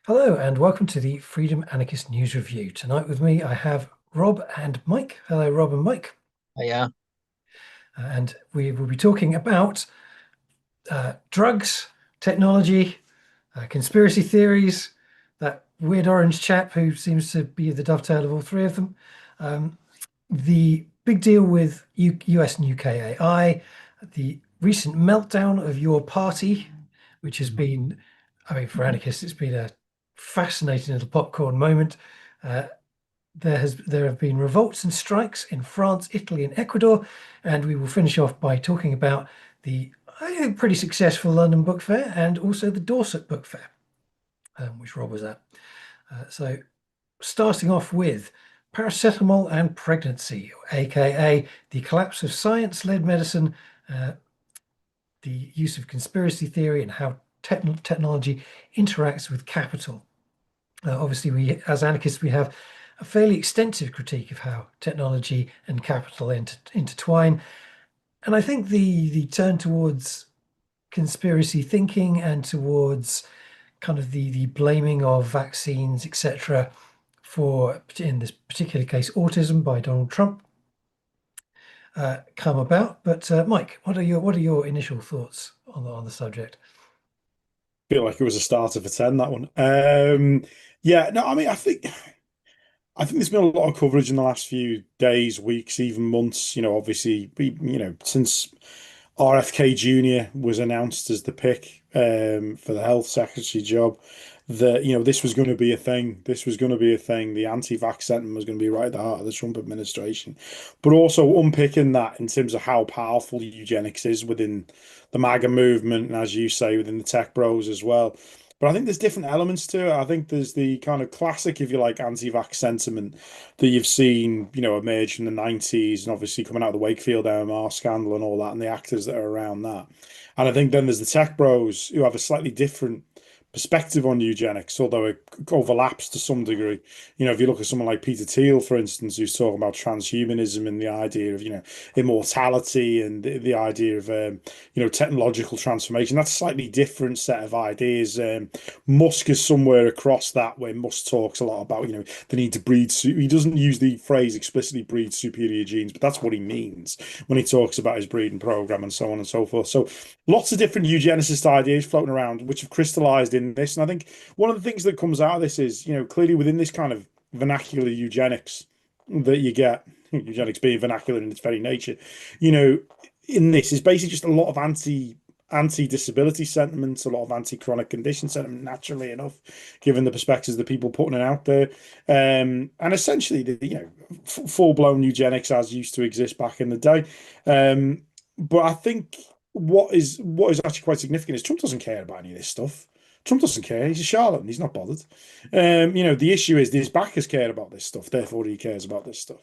Hello and welcome to the Freedom Anarchist News Review. Tonight with me I have Rob and Mike. Hello, Rob and Mike. Yeah. And we will be talking about drugs, technology, conspiracy theories, that weird orange chap who seems to be the dovetail of all three of them, the big deal with US and UK AI, the recent meltdown of your party, which has been, I mean, for anarchists, it's been a fascinating little popcorn moment. Uh, there have been revolts and strikes in France, Italy, and Ecuador, and we will finish off by talking about the I think pretty successful London Book Fair and also the Dorset Book Fair, which Rob was at. So, starting off with paracetamol and pregnancy, aka the collapse of science-led medicine, uh, the use of conspiracy theory, and how technology interacts with capital. Obviously, we as anarchists we have a fairly extensive critique of how technology and capital intertwine, and I think the turn towards conspiracy thinking and towards kind of the blaming of vaccines, etc., for in this particular case autism by Donald Trump come about. But Mike, what are your initial thoughts on the subject? Feel like it was a starter for 10, that one. Yeah, no, I mean, I think there's been a lot of coverage in the last few days, weeks, even months. Obviously, since RFK Jr. was announced as the pick for the health secretary job, that this was going to be a thing. This was going to be a thing. The anti-vax sentiment was going to be right at the heart of the Trump administration, but also unpicking that in terms of how powerful eugenics is within the MAGA movement, and as you say, within the tech bros as well. But I think there's different elements to it. I think there's the kind of classic, if you like, anti-vax sentiment that you've seen, emerge from the 90s and obviously coming out of the Wakefield MMR scandal and all that, and the actors that are around that. And I think then there's the tech bros who have a slightly different perspective on eugenics, although it overlaps to some degree. If you look at someone like Peter Thiel, for instance, who's talking about transhumanism and the idea of, immortality and the idea of, technological transformation, that's a slightly different set of ideas. Musk is somewhere across that, where Musk talks a lot about, the need to breed. He doesn't use the phrase explicitly breed superior genes, but that's what he means when he talks about his breeding program and so on and so forth. So lots of different eugenicist ideas floating around, which have crystallized in this. And I think one of the things that comes out of this is, clearly within this kind of vernacular eugenics that you get, eugenics being vernacular in its very nature, in this is basically just a lot of anti-disability sentiments, a lot of anti-chronic condition sentiment, naturally enough, given the perspectives of the people putting it out there. And essentially, full-blown eugenics as used to exist back in the day. But I think what is actually quite significant is Trump doesn't care about any of this stuff. Trump doesn't care. He's a charlatan. He's not bothered. The issue is his backers care about this stuff. Therefore, he cares about this stuff.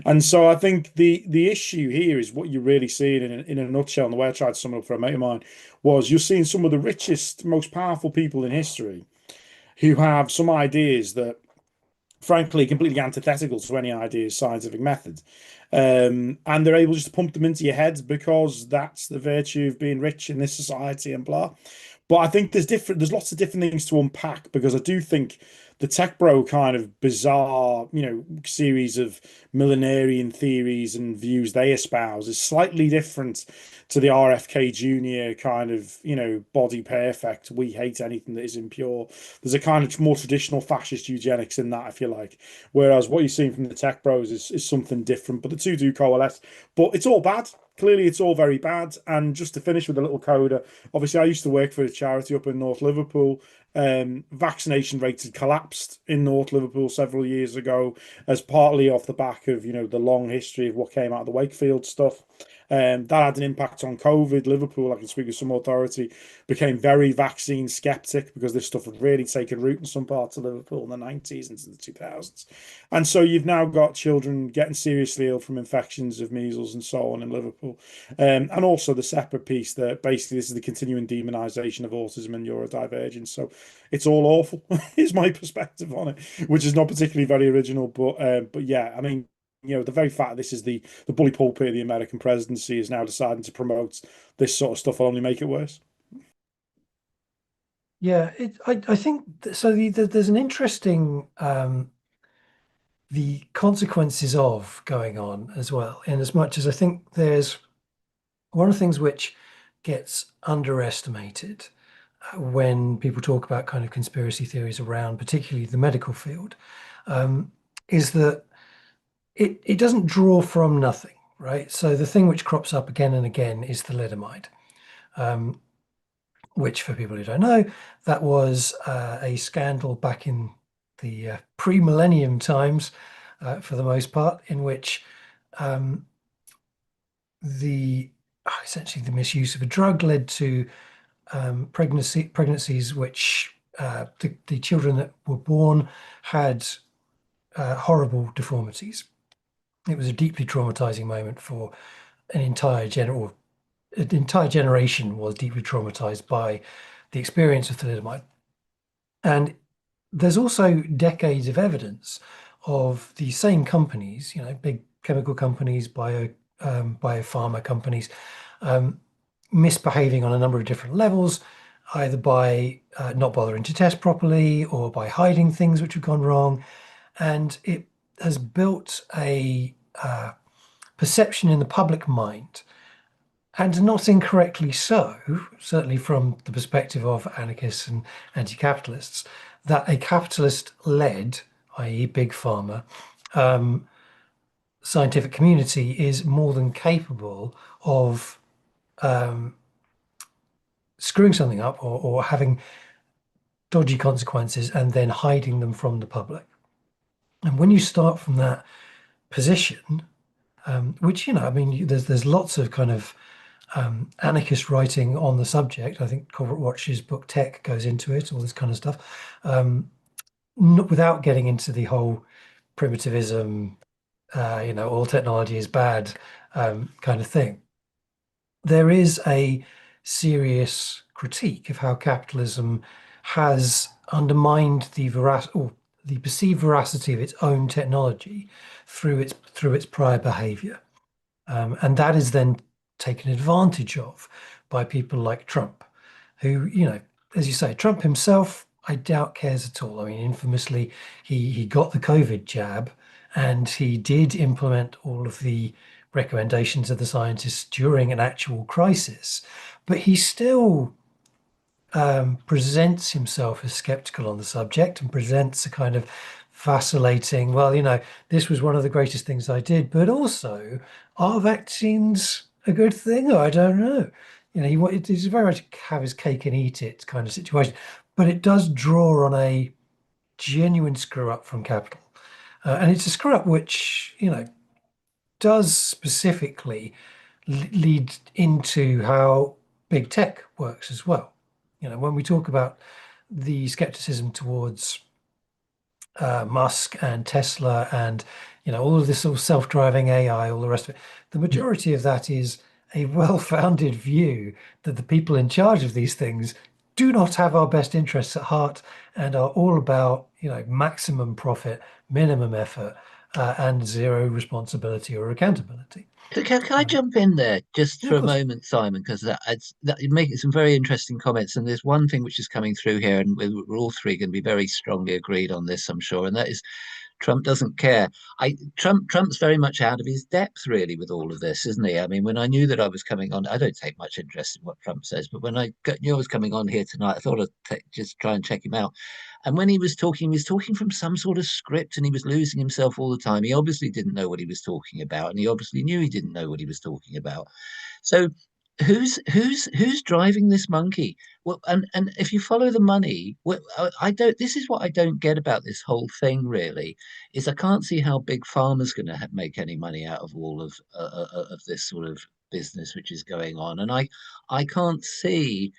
And so I think the issue here is what you're really seeing in a nutshell. And the way I tried to sum it up for a mate of mine was you're seeing some of the richest, most powerful people in history who have some ideas that frankly completely antithetical to any idea of scientific method. And they're able just to pump them into your head because that's the virtue of being rich in this society and blah. But I think there's lots of different things to unpack, because I do think the tech bro kind of bizarre, series of millenarian theories and views they espouse is slightly different to the RFK Jr. kind of, body perfect. We hate anything that is impure. There's a kind of more traditional fascist eugenics in that, if you like. Whereas what you're seeing from the tech bros is something different, but the two do coalesce. But it's all bad. Clearly, it's all very bad. And just to finish with a little coda, obviously, I used to work for a charity up in North Liverpool. Vaccination rates had collapsed in North Liverpool several years ago, as partly off the back of the long history of what came out of the Wakefield stuff. That had an impact on COVID. Liverpool, I can speak with some authority, became very vaccine skeptic because this stuff had really taken root in some parts of Liverpool in the 90s into the 2000s. And so you've now got children getting seriously ill from infections of measles and so on in Liverpool. And also the separate piece that basically this is the continuing demonization of autism and neurodivergence. So it's all awful, is my perspective on it, which is not particularly very original. But yeah, I mean, the very fact that this is the bully pulpit of the American presidency is now deciding to promote this sort of stuff will only make it worse. Yeah, I think so. There's an interesting the consequences of going on as well. In as much as I think there's one of the things which gets underestimated when people talk about kind of conspiracy theories around, particularly the medical field, um, is that it doesn't draw from nothing, right? So the thing which crops up again and again is thalidomide, um, which, for people who don't know, that was a scandal back in the pre-millennium times, for the most part, in which um, the essentially the misuse of a drug led to pregnancies which the children that were born had horrible deformities. It was a deeply traumatizing moment for an entire generation was deeply traumatized by the experience of thalidomide. And there's also decades of evidence of the same companies, big chemical companies, biopharma companies, um, misbehaving on a number of different levels, either by not bothering to test properly or by hiding things which have gone wrong. And it has built a perception in the public mind, and not incorrectly so, certainly from the perspective of anarchists and anti-capitalists, that a capitalist-led, i.e., big pharma, um, scientific community is more than capable of um, screwing something up or having dodgy consequences and then hiding them from the public. And when you start from that position, which I mean, there's lots of kind of anarchist writing on the subject. I think Corporate Watch's book Tech goes into it, all this kind of stuff, not without getting into the whole primitivism, all technology is bad kind of thing. There is a serious critique of how capitalism has undermined the perceived veracity of its own technology through its prior behavior. And that is then taken advantage of by people like Trump, who, as you say, Trump himself, I doubt cares at all. I mean, infamously, he got the COVID jab and he did implement all of the recommendations of the scientists during an actual crisis, but he still presents himself as skeptical on the subject and presents a kind of vacillating, well, this was one of the greatest things I did, but also, are vaccines a good thing? I don't know. He's very much have his cake and eat it kind of situation, but it does draw on a genuine screw up from capital. And it's a screw up which, does specifically lead into how big tech works as well. When we talk about the skepticism towards Musk and Tesla and all of this sort of self-driving AI, all the rest of it, the majority of that is a well-founded view that the people in charge of these things do not have our best interests at heart and are all about maximum profit, minimum effort, and zero responsibility or accountability. Can I jump in there just Yeah, of for a course. moment, Simon? Because you're making some very interesting comments, and there's one thing which is coming through here, and we're all three going to be very strongly agreed on this, I'm sure, and that is Trump doesn't care. Trump's very much out of his depth, really, with all of this, isn't he? I mean, when I knew that I was coming on, I don't take much interest in what Trump says, but when knew I was coming on here tonight, I thought I'd just try and check him out. And when he was talking from some sort of script, and he was losing himself all the time. He obviously didn't know what he was talking about, and he obviously knew he didn't know what he was talking about. So who's driving this monkey? Well, and if you follow the money, I don't. This is what I don't get about this whole thing. Really, is I can't see how big pharma's going to make any money out of all of this sort of business which is going on, and I can't see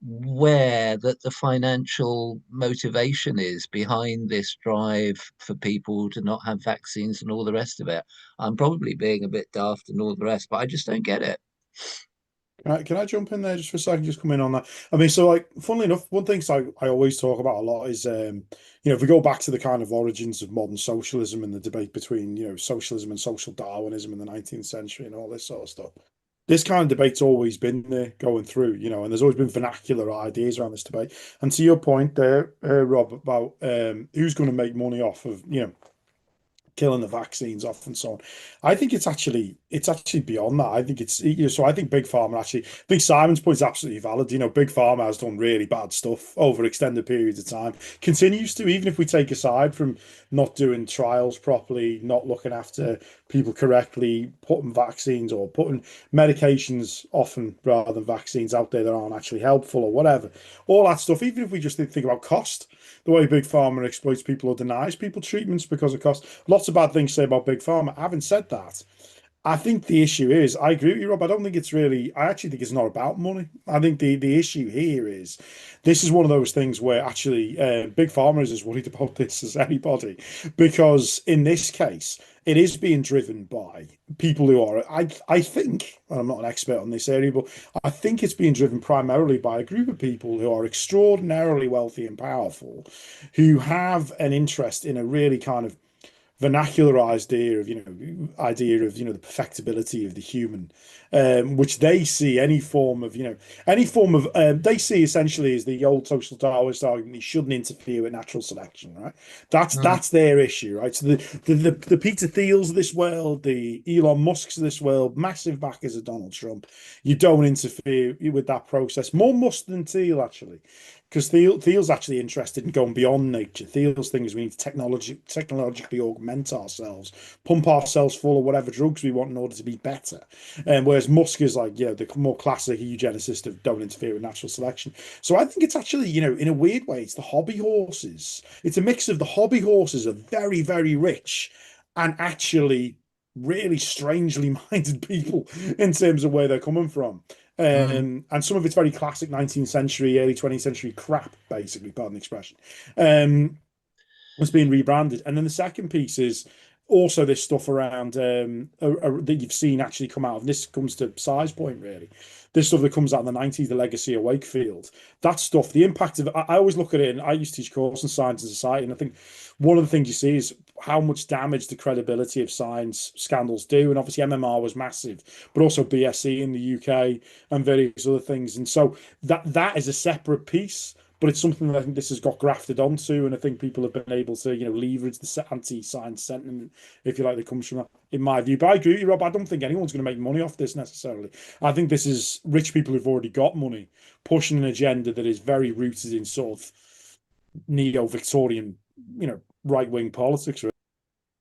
where that the financial motivation is behind this drive for people to not have vaccines and all the rest of it. I'm probably being a bit daft and all the rest, but I just don't get it. Can I jump in there just for a second, just come in on that? I mean, so like, funnily enough, one thing I always talk about a lot is, if we go back to the kind of origins of modern socialism and the debate between, socialism and social Darwinism in the 19th century and all this sort of stuff. this kind of debate's always been there going through, and there's always been vernacular ideas around this debate. And to your point there, Rob, about who's going to make money off of, killing the vaccines off and so on. I think it's actually beyond that. I think so I think Big Pharma actually, I think Simon's point is absolutely valid. Big Pharma has done really bad stuff over extended periods of time, continues to, even if we take aside from not doing trials properly, not looking after people correctly, putting vaccines or putting medications often rather than vaccines out there that aren't actually helpful or whatever. All that stuff, even if we just think about cost, the way Big Pharma exploits people or denies people treatments because of cost. Lots of bad things to say about Big Pharma. Having said that, I think the issue is, I agree with you, Rob. I don't think it's really, I actually think it's not about money. I think the issue here is, this is one of those things where actually Big Pharma is as worried about this as anybody, because in this case, it is being driven by people who are, I think, and I'm not an expert on this area, but I think it's being driven primarily by a group of people who are extraordinarily wealthy and powerful, who have an interest in a really kind of vernacularized idea of the perfectibility of the human, which they see any form of they see essentially as the old social Darwinist argument: you shouldn't interfere with natural selection, right? That's their issue, right? So the Peter Thiels of this world, the Elon Musks of this world, massive backers of Donald Trump, you don't interfere with that process. More Musk than Thiel, actually, because Thiel's actually interested in going beyond nature. Thiel's thing is we need to technologically augment ourselves, pump ourselves full of whatever drugs we want in order to be better. And whereas Musk is like, the more classic eugenicist of don't interfere with natural selection. So I think it's actually, in a weird way, it's the hobby horses. It's a mix of the hobby horses are very, very rich and actually really strangely minded people in terms of where they're coming from. And some of it's very classic 19th century, early 20th century crap, basically, pardon the expression, was being rebranded. And then the second piece is also this stuff around that you've seen actually come out of, and this comes to Si's point, really. This stuff that comes out in the 90s, the legacy of Wakefield, that stuff, the impact of it, I always look at it, and I used to teach course in science and society, and I think one of the things you see is how much damage the credibility of science scandals do. And obviously MMR was massive, but also BSE in the UK and various other things. And so that is a separate piece, but it's something that I think this has got grafted onto, and I think people have been able to, leverage the anti-science sentiment, if you like, that comes from that, in my view. But I agree with you, Rob. I don't think anyone's going to make money off this necessarily. I think this is rich people who've already got money pushing an agenda that is very rooted in sort of neo-Victorian, right-wing politics.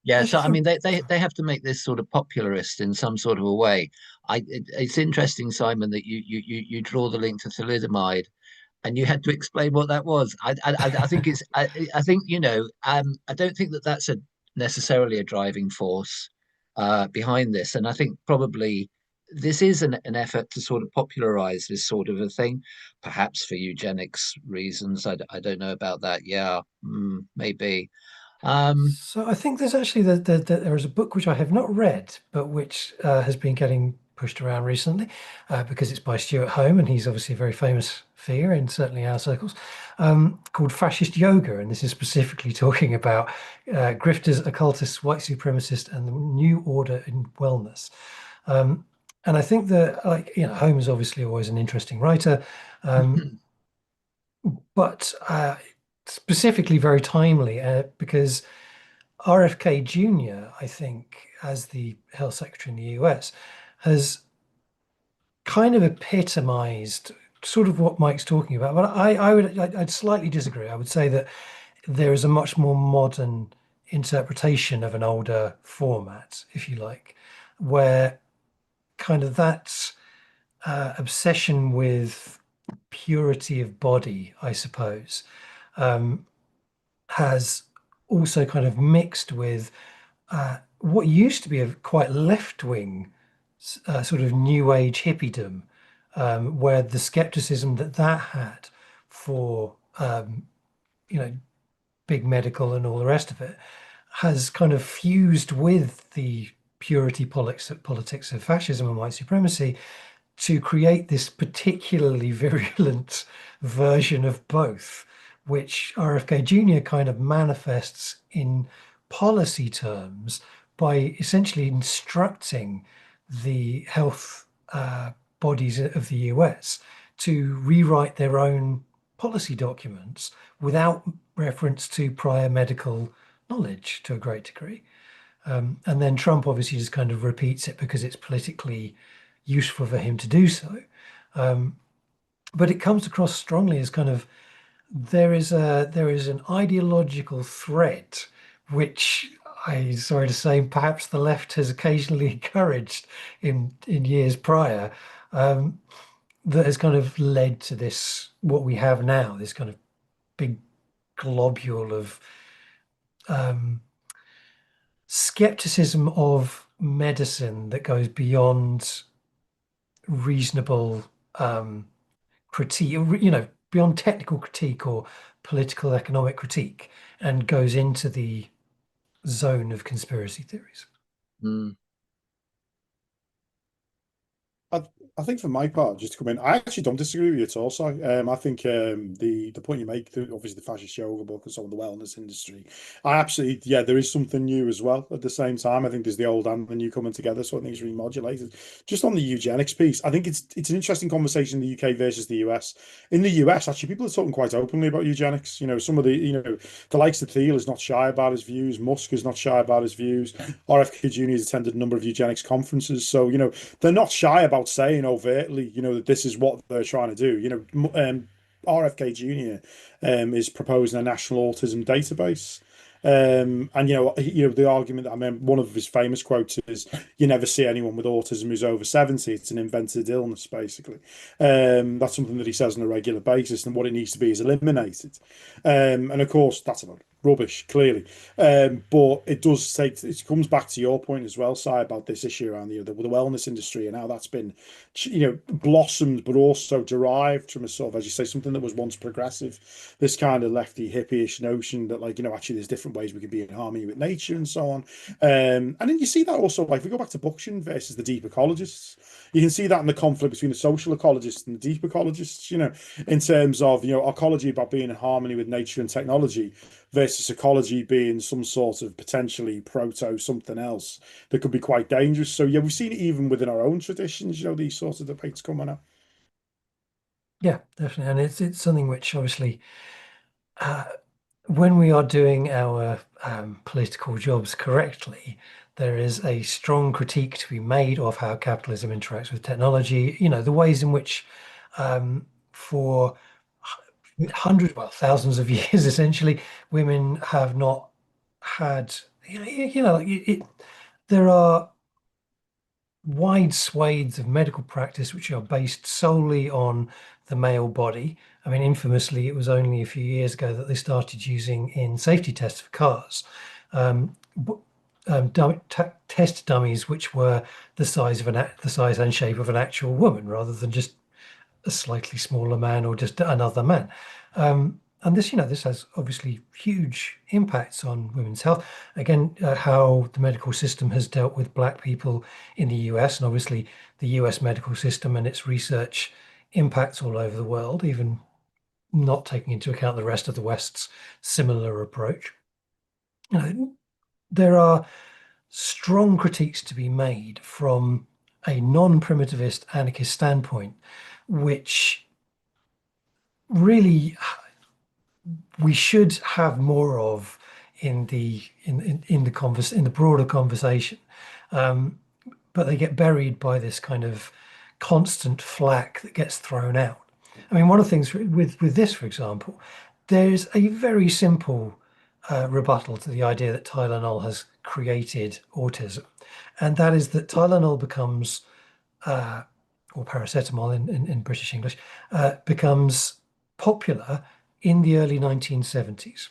Yeah, so I mean, they have to make this sort of popularist in some sort of a way. It's interesting, Simon, that you draw the link to thalidomide, and you had to explain what that was. I think I think I don't think that that's necessarily a driving force behind this, and I think probably this is an effort to sort of popularize this sort of a thing, perhaps for eugenics reasons. I don't know about that. Yeah, maybe. Um, So I think there's actually there is a book which I have not read, but which has been getting pushed around recently because it's by Stuart Home, and he's obviously a very famous figure in certainly our circles, called Fascist Yoga, and this is specifically talking about grifters, occultists, white supremacists, and the new order in wellness. And I think that, like, Home is obviously always an interesting writer, but specifically very timely because RFK Jr., I think, as the health secretary in the US, has kind of epitomized sort of what Mike's talking about. But I'd slightly disagree. I would say that there is a much more modern interpretation of an older format, if you like, where kind of that obsession with purity of body, I suppose, has also kind of mixed with what used to be a quite left-wing sort of new age hippiedom, where the skepticism that had for big medical and all the rest of it has kind of fused with the purity politics of fascism and white supremacy to create this particularly virulent version of both, which RFK Jr. kind of manifests in policy terms by essentially instructing the health bodies of the US to rewrite their own policy documents without reference to prior medical knowledge to a great degree. And then Trump obviously just kind of repeats it because it's politically useful for him to do so. But it comes across strongly as kind of there is an ideological thread which I sorry to say perhaps the left has occasionally encouraged in years prior, that has kind of led to this what we have now, this kind of big globule of skepticism of medicine that goes beyond reasonable critique, beyond technical critique or political economic critique, and goes into the zone of conspiracy theories. Mm. I think for my part, just to come in, I actually don't disagree with you at all. So I think the point you make, obviously the fascist yoga book and some of the wellness industry, I absolutely, yeah, there is something new as well. At the same time, I think there's the old and the new coming together, so I think it's remodulated. Just on the eugenics piece, I think it's an interesting conversation in the UK versus the US. In the US, actually, people are talking quite openly about eugenics. Some of the likes of Thiel is not shy about his views. Musk is not shy about his views. RFK Jr. has attended a number of eugenics conferences, so they're not shy about saying overtly, that this is what they're trying to do. RFK Jr. Is proposing a national autism database. And the argument that I mean, one of his famous quotes is, "You never see anyone with autism who's over 70. It's an invented illness, basically." That's something that he says on a regular basis, and what it needs to be is eliminated. And of course, that's about rubbish, clearly. But it does it comes back to your point as well, Si, about this issue around the wellness industry and how that's been, blossomed, but also derived from a sort of, as you say, something that was once progressive, this kind of lefty hippie-ish notion that, actually there's different ways we could be in harmony with nature and so on. And then you see that also, if we go back to Bookchin versus the deep ecologists, you can see that in the conflict between the social ecologists and the deep ecologists, in terms of, ecology about being in harmony with nature and technology versus ecology being some sort of potentially proto something else that could be quite dangerous. So yeah, we've seen it even within our own traditions, these sorts of debates coming up. Yeah, definitely. And it's something which obviously, when we are doing our political jobs correctly, there is a strong critique to be made of how capitalism interacts with technology, the ways in which for hundreds, well, thousands of years, essentially, women have not had, there are wide swathes of medical practice which are based solely on the male body. I mean, infamously, it was only a few years ago that they started using in safety tests for cars test dummies which were the size and shape of an actual woman, rather than just a slightly smaller man or just another man. And this has obviously huge impacts on women's health. Again, how the medical system has dealt with Black people in the US, and obviously the US medical system and its research impacts all over the world, even not taking into account the rest of the West's similar approach. There are strong critiques to be made from a non-primitivist anarchist standpoint, which really we should have more of in the broader conversation, but they get buried by this kind of constant flack that gets thrown out. I mean, one of the things with this, for example, there's a very simple rebuttal to the idea that Tylenol has created autism, and that is that Tylenol becomes, or paracetamol in British English, becomes popular in the early 1970s.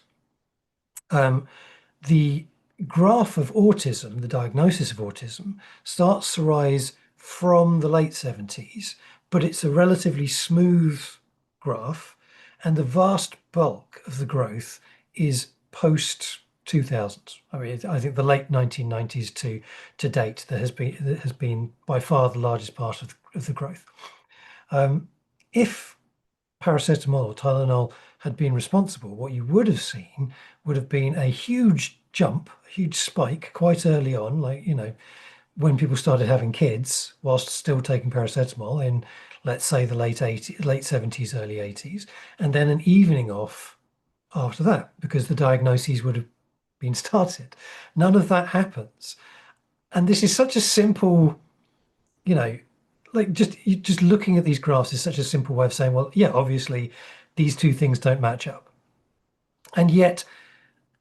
The graph of autism, the diagnosis of autism, starts to rise from the late 70s, but it's a relatively smooth graph, and the vast bulk of the growth is post 2000s. I mean, I think the late 1990s to date, that has been by far the largest part of the growth. If paracetamol or Tylenol had been responsible, what you would have seen would have been a huge jump, a huge spike quite early on, when people started having kids whilst still taking paracetamol in, let's say, the late 70s, early 80s, and then an evening off after that because the diagnoses would have been started. None of that happens. And this is such a simple, you know, like just looking at these graphs is such a simple way of saying, well, yeah, obviously these two things don't match up. And yet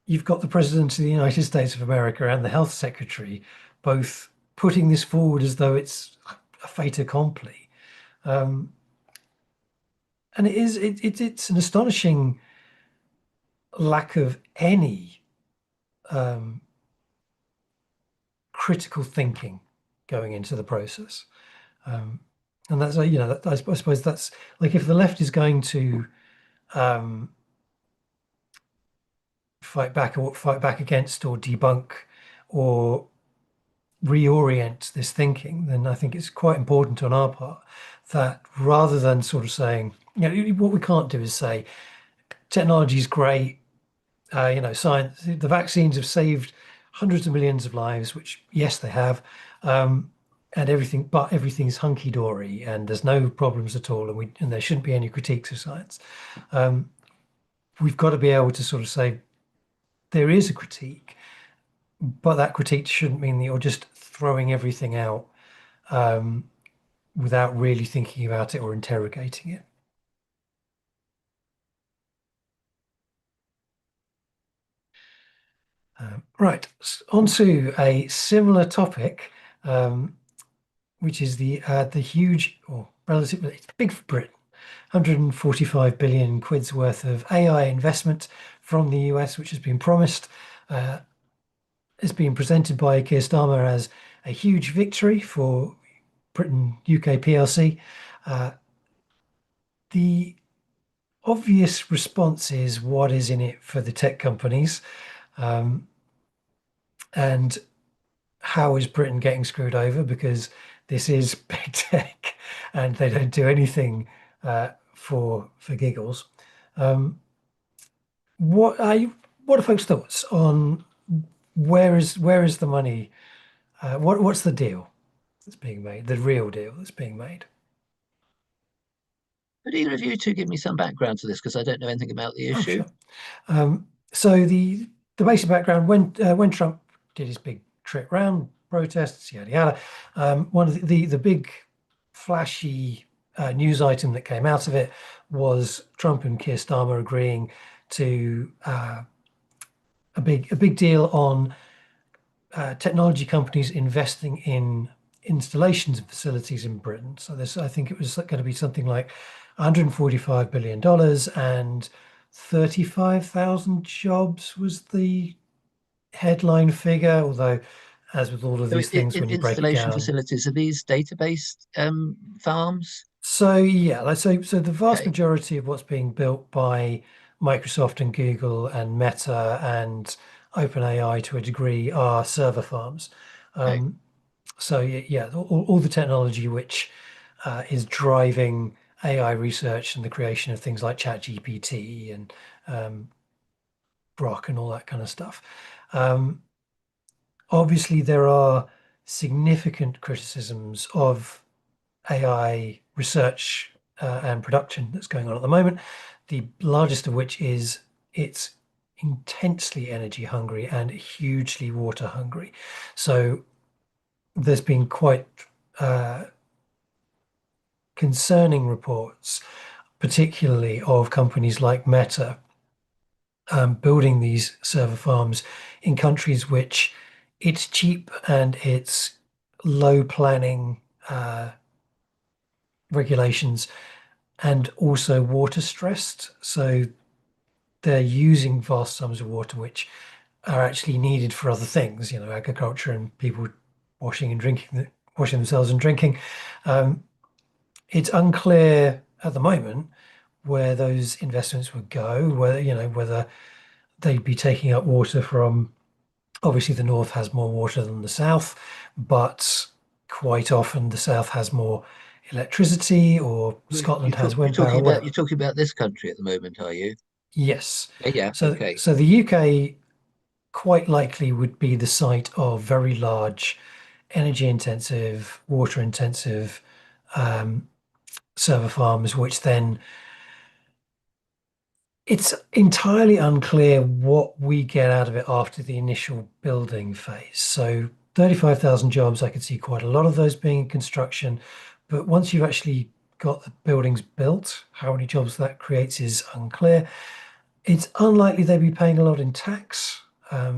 you've got the President of the United States of America and the Health Secretary both putting this forward as though it's a fait accompli. And it's an astonishing lack of any critical thinking going into the process. And that's, I suppose that's like if the left is going to fight back against or debunk or reorient this thinking, then I think it's quite important on our part that rather than sort of saying, what we can't do is say technology is great, science, the vaccines have saved hundreds of millions of lives, which yes, they have, and everything's hunky dory, and there's no problems at all, and there shouldn't be any critiques of science. We've got to be able to sort of say there is a critique, but that critique shouldn't mean that you're just throwing everything out without really thinking about it or interrogating it. Right, on to a similar topic, which is the huge, or relatively, it's big for Britain, 145 billion quids worth of AI investment from the US, which has been promised. It's been presented by Keir Starmer as a huge victory for Britain UK PLC. The obvious response is what is in it for the tech companies, and how is Britain getting screwed over, because this is big tech and they don't do anything for giggles. What are folks' thoughts on where is the money? What's the deal that's being made? The real deal that's being made? Could either of you two give me some background to this, because I don't know anything about the issue? Sure. So the basic background, when Trump did his big trip round, protests, yada yada, one of the big flashy news item that came out of it was Trump and Keir Starmer agreeing to a big deal on technology companies investing in installations and facilities in Britain. So this, I think it was going to be something like $145 billion and 35,000 jobs was the headline figure. Although, as with all of these things, when you break it Installation down, facilities, are these database farms? so yeah, so the vast Okay. majority of what's being built by Microsoft and Google and Meta and OpenAI to a degree are server farms. Okay. So yeah, all the technology which is driving AI research and the creation of things like ChatGPT and Grok and all that kind of stuff. Obviously, there are significant criticisms of AI research and production that's going on at the moment. The largest of which is it's intensely energy hungry and hugely water hungry. So there's been quite concerning reports, particularly of companies like Meta building these server farms in countries which it's cheap and it's low planning regulations and also water stressed. So they're using vast sums of water which are actually needed for other things, agriculture and people washing themselves and drinking. It's unclear at the moment where those investments would go, whether they'd be taking up water from, obviously the north has more water than the south, but quite often the south has more electricity, or Scotland has wind power. You're talking about this country at the moment, are you? Yes. Yeah. Okay. So the UK quite likely would be the site of very large energy intensive, water intensive server farms, which then it's entirely unclear what we get out of it after the initial building phase. So 35,000 jobs, I could see quite a lot of those being in construction. But once you've actually got the buildings built, how many jobs that creates is unclear. It's unlikely they'd be paying a lot in tax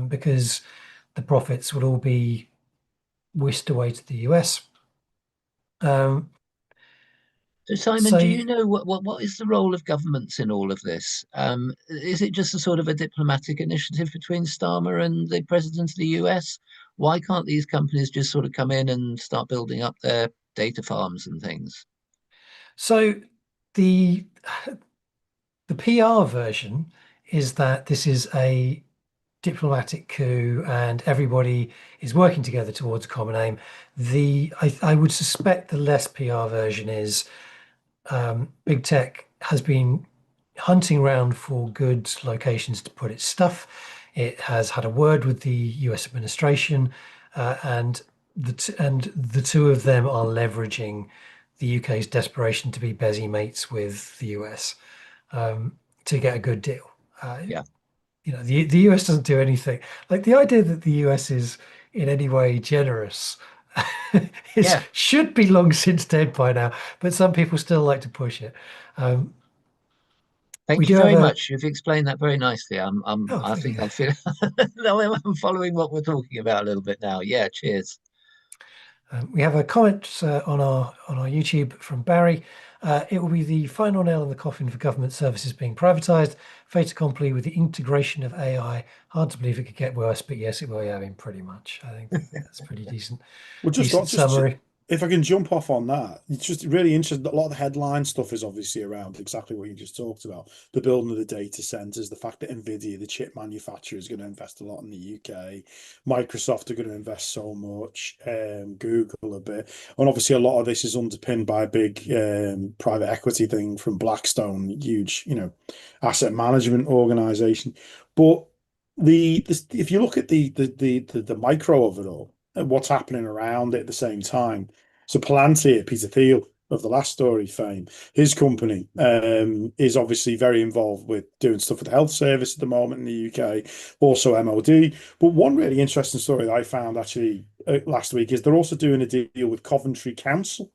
because the profits would all be whisked away to the US. Um, So, Simon, so do you know what is the role of governments in all of this? Is it just a sort of a diplomatic initiative between Starmer and the president of the US? Why can't these companies just sort of come in and start building up their data farms and things? so the the PR version is that this is a diplomatic coup and everybody is working together towards a common aim. I would suspect the less PR version is big tech has been hunting around for good locations to put its stuff. It has had a word with the US administration, and the two of them are leveraging the UK's desperation to be busy mates with the US to get a good deal. Yeah. The US doesn't do anything. Like the idea that the US is in any way generous is Yeah. should be long since dead by now, but some people still like to push it. Um, we Thank you do have very a much. You've explained that very nicely. oh, I thank think you. I feel no, I'm following what we're talking about a little bit now. Yeah, cheers. We have a comment on our YouTube from Barry. It will be the final nail in the coffin for government services being privatised. Fait accompli with the integration of AI. Hard to believe it could get worse, but yes, it will. Yeah, I mean, pretty much. I think that's pretty Well, decent just summary. if I can jump off on that, it's just really interesting. A lot of the headline stuff is obviously around exactly what you just talked about: the building of the data centers, the fact that Nvidia, the chip manufacturer, is going to invest a lot in the UK, Microsoft are going to invest so much, Google a bit, and obviously a lot of this is underpinned by a big private equity thing from Blackstone, huge, asset management organization. But if you look at the micro of it all and what's happening around it at the same time. So Palantir, Peter Thiel of the Last Story fame, his company is obviously very involved with doing stuff with the health service at the moment in the UK, also MOD. But one really interesting story that I found actually last week is they're also doing a deal with Coventry Council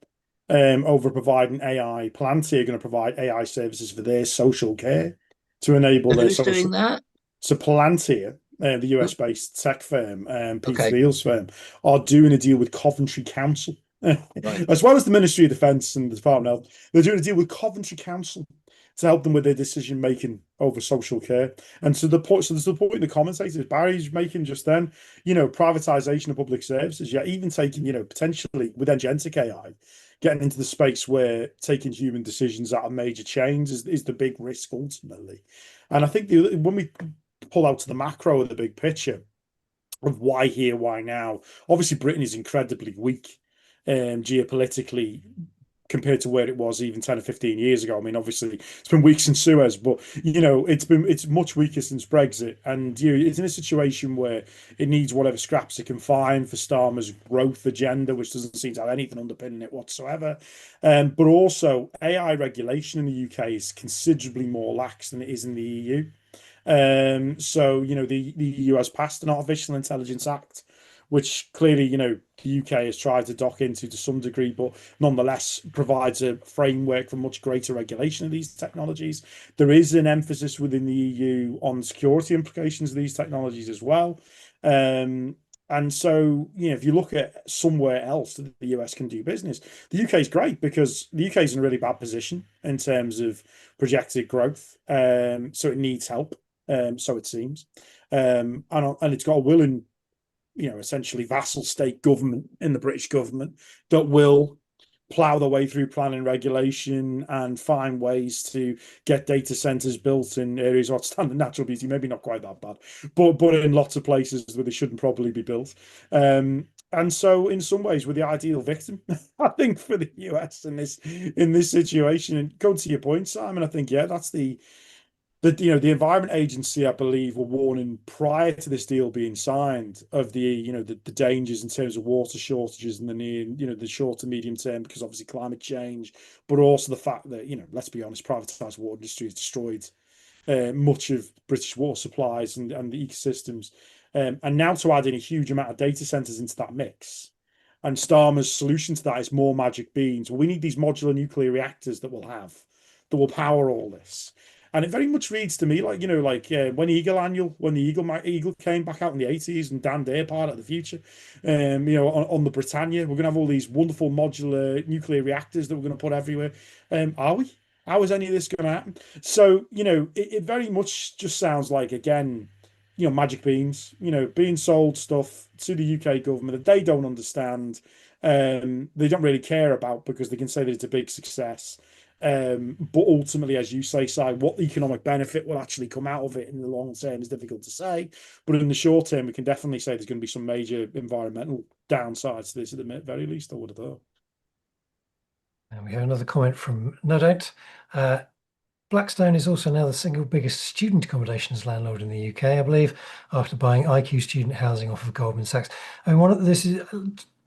over providing AI. Palantir are going to provide AI services for their social care to enable their Who's doing social. that? So Palantir, the Who? US-based tech firm, Peter Okay, Thiel's firm, are doing a deal with Coventry Council, right. as well as the Ministry of Defence and the Department of Health. They're doing a deal with Coventry Council to help them with their decision making over social care. And so there's the point in the commentators Barry's making just then, privatization of public services. Yeah, even taking, potentially with agentic AI, getting into the space where taking human decisions out of major chains is the big risk ultimately. And I think when we pull out to the macro of the big picture of why here, why now, obviously Britain is incredibly weak geopolitically compared to where it was even 10 or 15 years ago. I mean, obviously it's been weak since Suez, but it's much weaker since Brexit. And it's in a situation where it needs whatever scraps it can find for Starmer's growth agenda, which doesn't seem to have anything underpinning it whatsoever. But also AI regulation in the UK is considerably more lax than it is in the EU. So the EU has passed an Artificial Intelligence Act, which clearly the UK has tried to dock into to some degree, but nonetheless provides a framework for much greater regulation of these technologies. There is an emphasis within the EU on security implications of these technologies as well. And so, if you look at somewhere else that the US can do business, the UK is great because the UK is in a really bad position in terms of projected growth. So it needs help. So it seems. And it's got a willing, essentially vassal state government in the British government that will plow their way through planning regulation and find ways to get data centers built in areas of outstanding natural beauty. Maybe not quite that bad, but in lots of places where they shouldn't probably be built. And so, in some ways, we're the ideal victim, I think, for the US in this situation. And go to your point, Simon. I think that's the the Environment Agency, I believe, were warning prior to this deal being signed of the dangers in terms of water shortages in the near, the short to medium term, because obviously climate change, but also the fact that, let's be honest, privatized water industry has destroyed much of British water supplies and the ecosystems. And now to add in a huge amount of data centers into that mix. And Starmer's solution to that is more magic beans. Well, we need these modular nuclear reactors that will power all this. And it very much reads to me like, when the Eagle came back out in the 80s and Dan Dare part of the future, on the Britannia, we're going to have all these wonderful modular nuclear reactors that we're going to put everywhere. Are we? How is any of this going to happen? So, it very much just sounds like, again, magic beans, being sold stuff to the UK government that they don't understand, they don't really care about because they can say that it's a big success. But ultimately, as you say, Si, what the economic benefit will actually come out of it in the long term is difficult to say. But in the short term, we can definitely say there's going to be some major environmental downsides to this at the very least, I would have thought. And we have another comment from No Doubt. Blackstone is also now the single biggest student accommodations landlord in the UK, I believe, after buying IQ student housing off of Goldman Sachs. And this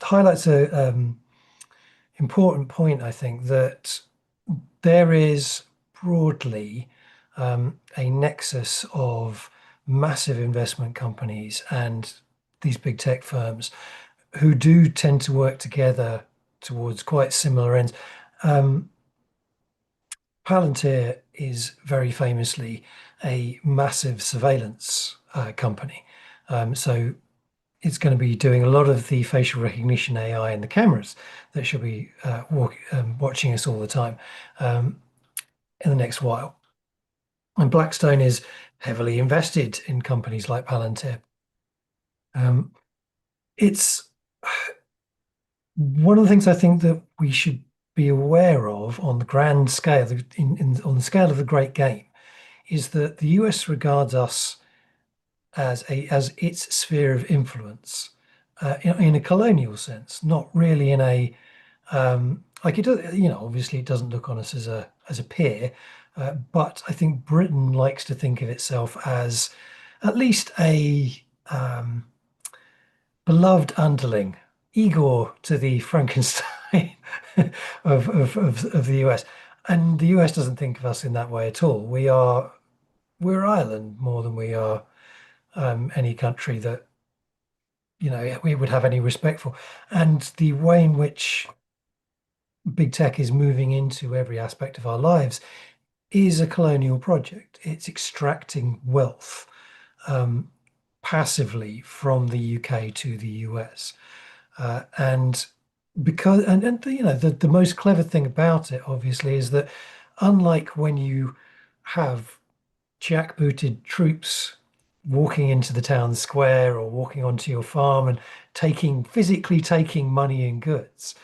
highlights a important point, I think, that there is broadly a nexus of massive investment companies and these big tech firms who do tend to work together towards quite similar ends. Palantir is very famously a massive surveillance company. So it's going to be doing a lot of the facial recognition AI in the cameras that should be watching us all the time in the next while. And Blackstone is heavily invested in companies like Palantir. It's one of the things I think that we should be aware of on the grand scale, on the scale of the great game, is that the US regards us as its sphere of influence in a colonial sense, not really in a like it does. Obviously, it doesn't look on us as a peer, but I think Britain likes to think of itself as at least a beloved underling, Igor to the Frankenstein of the US. And the US doesn't think of us in that way at all. We're Ireland more than we are any country that we would have any respect for. And the way in which big tech is moving into every aspect of our lives is a colonial project. It's extracting wealth passively from the UK to the US. And the most clever thing about it, obviously, is that unlike when you have jackbooted troops walking into the town square or walking onto your farm and physically taking money and goods,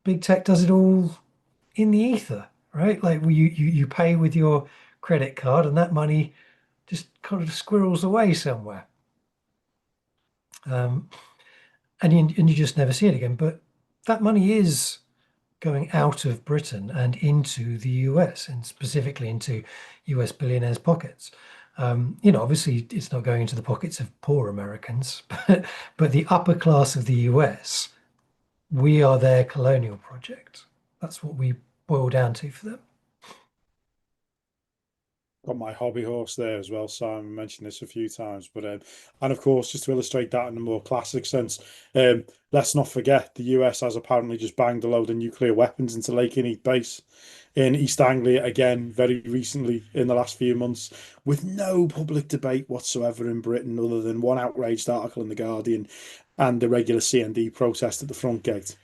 big tech does it all in the ether, right? Like you pay with your credit card and that money just kind of squirrels away somewhere. And you just never see it again. But that money is going out of Britain and into the US, and specifically into US billionaires' pockets. Obviously, it's not going into the pockets of poor Americans, but the upper class of the US, we are their colonial project. That's what we boil down to for them. Got my hobby horse there as well. Simon mentioned this a few times, but and of course, just to illustrate that in a more classic sense, let's not forget the US has apparently just banged a load of nuclear weapons into Lakenheath Base in East Anglia again very recently in the last few months, with no public debate whatsoever in Britain other than one outraged article in the Guardian and the regular CND protest at the front gate.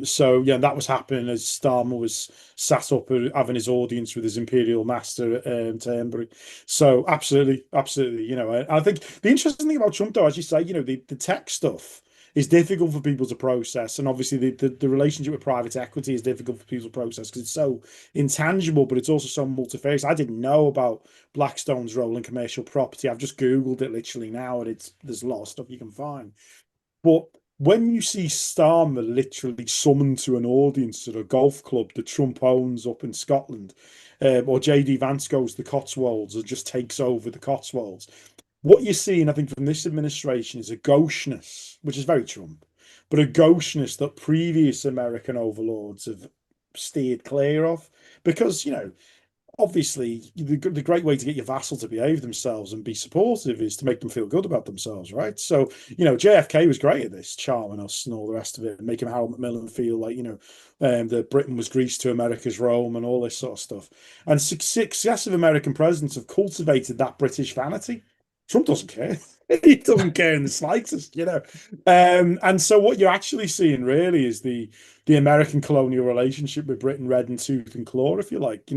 So yeah, that was happening as Starmer was sat up having his audience with his imperial master at Turnberry. So absolutely, absolutely. I think the interesting thing about Trump, though, as you say, the tech stuff is difficult for people to process, and obviously the relationship with private equity is difficult for people to process because it's so intangible, but it's also so multifarious. I didn't know about Blackstone's role in commercial property. I've just Googled it literally now, and there's a lot of stuff you can find. But when you see Starmer literally summoned to an audience at a golf club that Trump owns up in Scotland, or JD Vance goes to the Cotswolds or just takes over the Cotswolds, what you're seeing, I think, from this administration is a gaucheness, which is very Trump, but a gaucheness that previous American overlords have steered clear of. Because, obviously, the great way to get your vassal to behave themselves and be supportive is to make them feel good about themselves, right? So, JFK was great at this, charming us and all the rest of it, and making Howard Macmillan feel like, that Britain was Greece to America's Rome and all this sort of stuff. And successive American presidents have cultivated that British vanity. Trump doesn't care. He doesn't care in the slightest. And so what you're actually seeing really is the American colonial relationship with Britain, red in tooth and claw, if you like.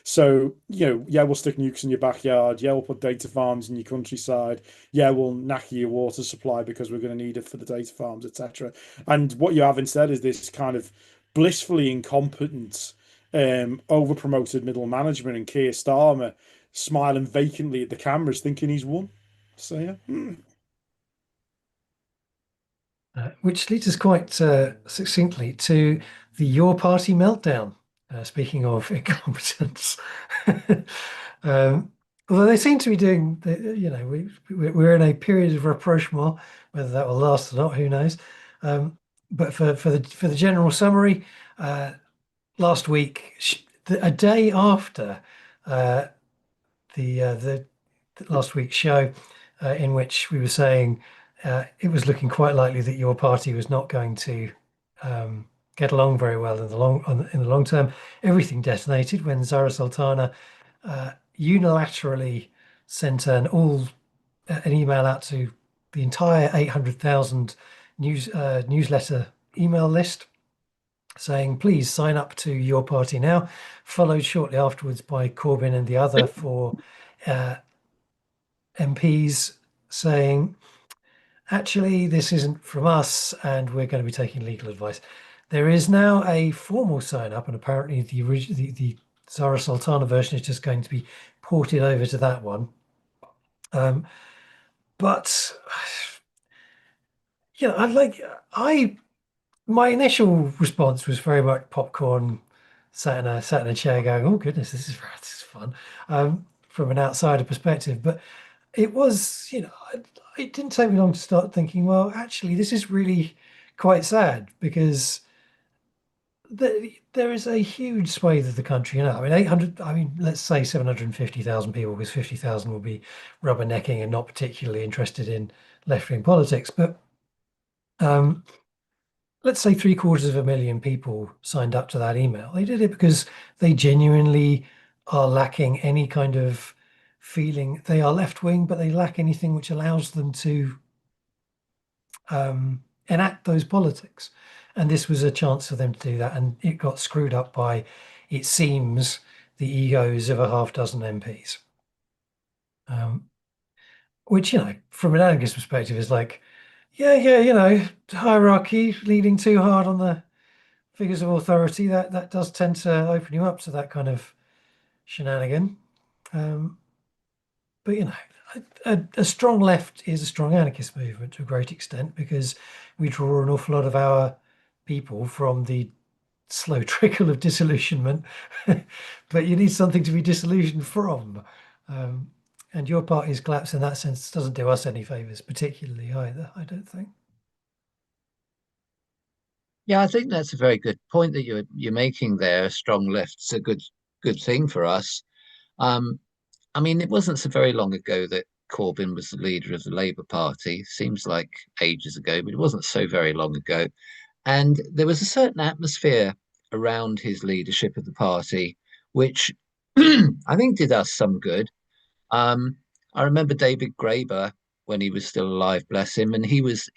So, yeah, we'll stick nukes in your backyard. Yeah, we'll put data farms in your countryside. Yeah, we'll knacker your water supply because we're going to need it for the data farms, etc. And what you have instead is this kind of blissfully incompetent, over-promoted middle management and Keir Starmer smiling vacantly at the cameras, thinking he's won. So yeah. Which leads us quite succinctly to the Your Party meltdown. Speaking of incompetence, although they seem to be doing, we're in a period of rapprochement. Whether that will last or not, who knows? But for the general summary, last week, a day after the last week's show, in which we were saying it was looking quite likely that your party was not going to get along very well in the long term. Everything detonated when Zara Sultana unilaterally sent an email out to the entire 800,000 newsletter email list, saying, please sign up to your party now, followed shortly afterwards by Corbyn and the other four MPs saying, actually, this isn't from us and we're going to be taking legal advice. There is now a formal sign up, and apparently the Zara Sultana version is just going to be ported over to that one. But my initial response was very much popcorn, sat in a chair going, oh goodness, this is fun, from an outsider perspective. But it was, it didn't take me long to start thinking, well, actually, this is really quite sad, because there is a huge swathe of the country now. Let's say 750,000 people, because 50,000 will be rubbernecking and not particularly interested in left-wing politics. But let's say 750,000 people signed up to that email. They did it because they genuinely are lacking any kind of feeling. They are left-wing, but they lack anything which allows them to enact those politics. And this was a chance for them to do that. And it got screwed up by, it seems, the egos of a half dozen MPs. Which, from an anarchist perspective is like, hierarchy, leaning too hard on the figures of authority, that does tend to open you up to that kind of shenanigan. But, a strong left is a strong anarchist movement to a great extent, because we draw an awful lot of our people from the slow trickle of disillusionment. But you need something to be disillusioned from. And your party's collapse in that sense doesn't do us any favours particularly either, I don't think. Yeah, I think that's a very good point that you're making there. A strong left's a good thing for us. It wasn't so very long ago that Corbyn was the leader of the Labour Party. Seems like ages ago, but it wasn't so very long ago. And there was a certain atmosphere around his leadership of the party, which I think did us some good. I remember David Graeber when he was still alive, bless him, and he was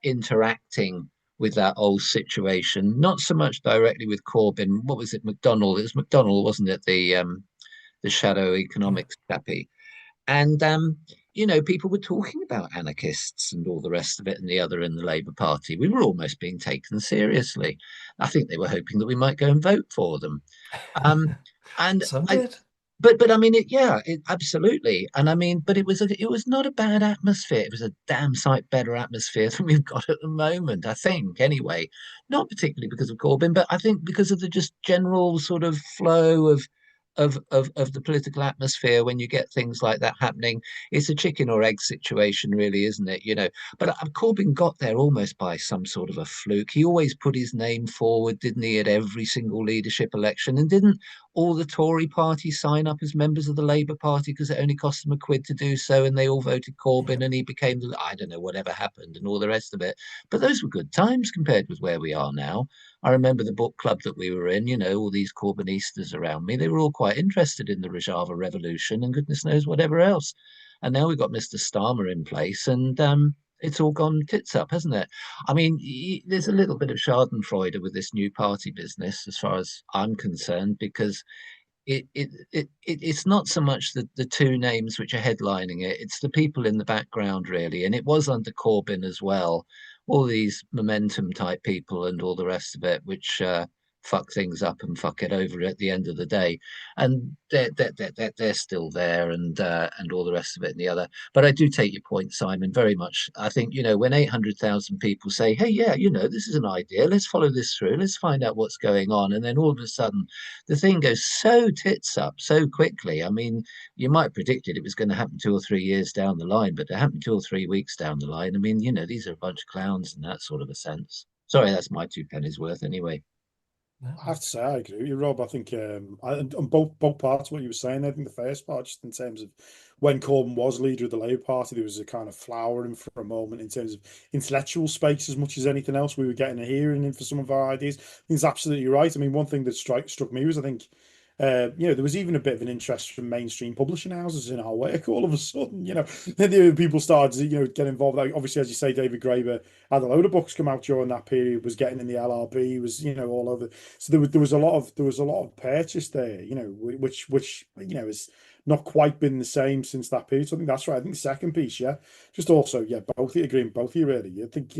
interacting with that old situation, not so much directly with Corbyn. What was it, McDonnell? It was McDonnell, wasn't it? The shadow economics chappy. And people were talking about anarchists and all the rest of it, and the other in the Labour Party. We were almost being taken seriously. I think they were hoping that we might go and vote for them. And Some did. but I mean, absolutely. And I mean, but it was not a bad atmosphere. It was a damn sight better atmosphere than we've got at the moment, I think. Anyway, not particularly because of Corbyn, but I think because of the just general sort of flow of the political atmosphere when you get things like that happening. It's a chicken or egg situation, really, isn't it? But Corbyn got there almost by some sort of a fluke. He always put his name forward, didn't he, at every single leadership election, and didn't all the Tory party sign up as members of the Labour Party because it only cost them a quid to do so, and they all voted Corbyn, and he became I don't know, whatever happened, and all the rest of it. But those were good times compared with where we are now. I remember the book club that we were in, all these Corbynistas around me, they were all quite interested in the Rojava Revolution and goodness knows whatever else. And now we've got Mr. Starmer in place, and it's all gone tits up, hasn't it? I mean, there's a little bit of Schadenfreude with this new party business, as far as I'm concerned, because it's not so much the two names which are headlining it, it's the people in the background, really. And it was under Corbyn as well, all these momentum type people and all the rest of it, which fuck things up and fuck it over at the end of the day. And they're still there, and all the rest of it and the other. But I do take your point, Simon, very much. I think, when 800,000 people say, hey, yeah, this is an idea, let's follow this through, let's find out what's going on. And then all of a sudden, the thing goes so tits up so quickly. I mean, you might predict it was going to happen 2 or 3 years down the line, but it happened 2 or 3 weeks down the line. I mean, these are a bunch of clowns in that sort of a sense. Sorry, that's my 2 pennies worth anyway. I have to say, I agree with you, Rob. I think on both parts of what you were saying, I think the first part, just in terms of when Corbyn was leader of the Labour Party, there was a kind of flowering for a moment in terms of intellectual space as much as anything else. We were getting a hearing in for some of our ideas. I think it's absolutely right. I mean, one thing that struck me was, I think, there was even a bit of an interest from mainstream publishing houses in our work all of a sudden. People started to get involved. Like, obviously, as you say, David Graeber had a load of books come out during that period, was getting in the LRB, was all over. So there was a lot of purchase there, which has not quite been the same since that period. So I think that's right. I think the second piece, yeah, just also, yeah, both agreeing, both of you really. I think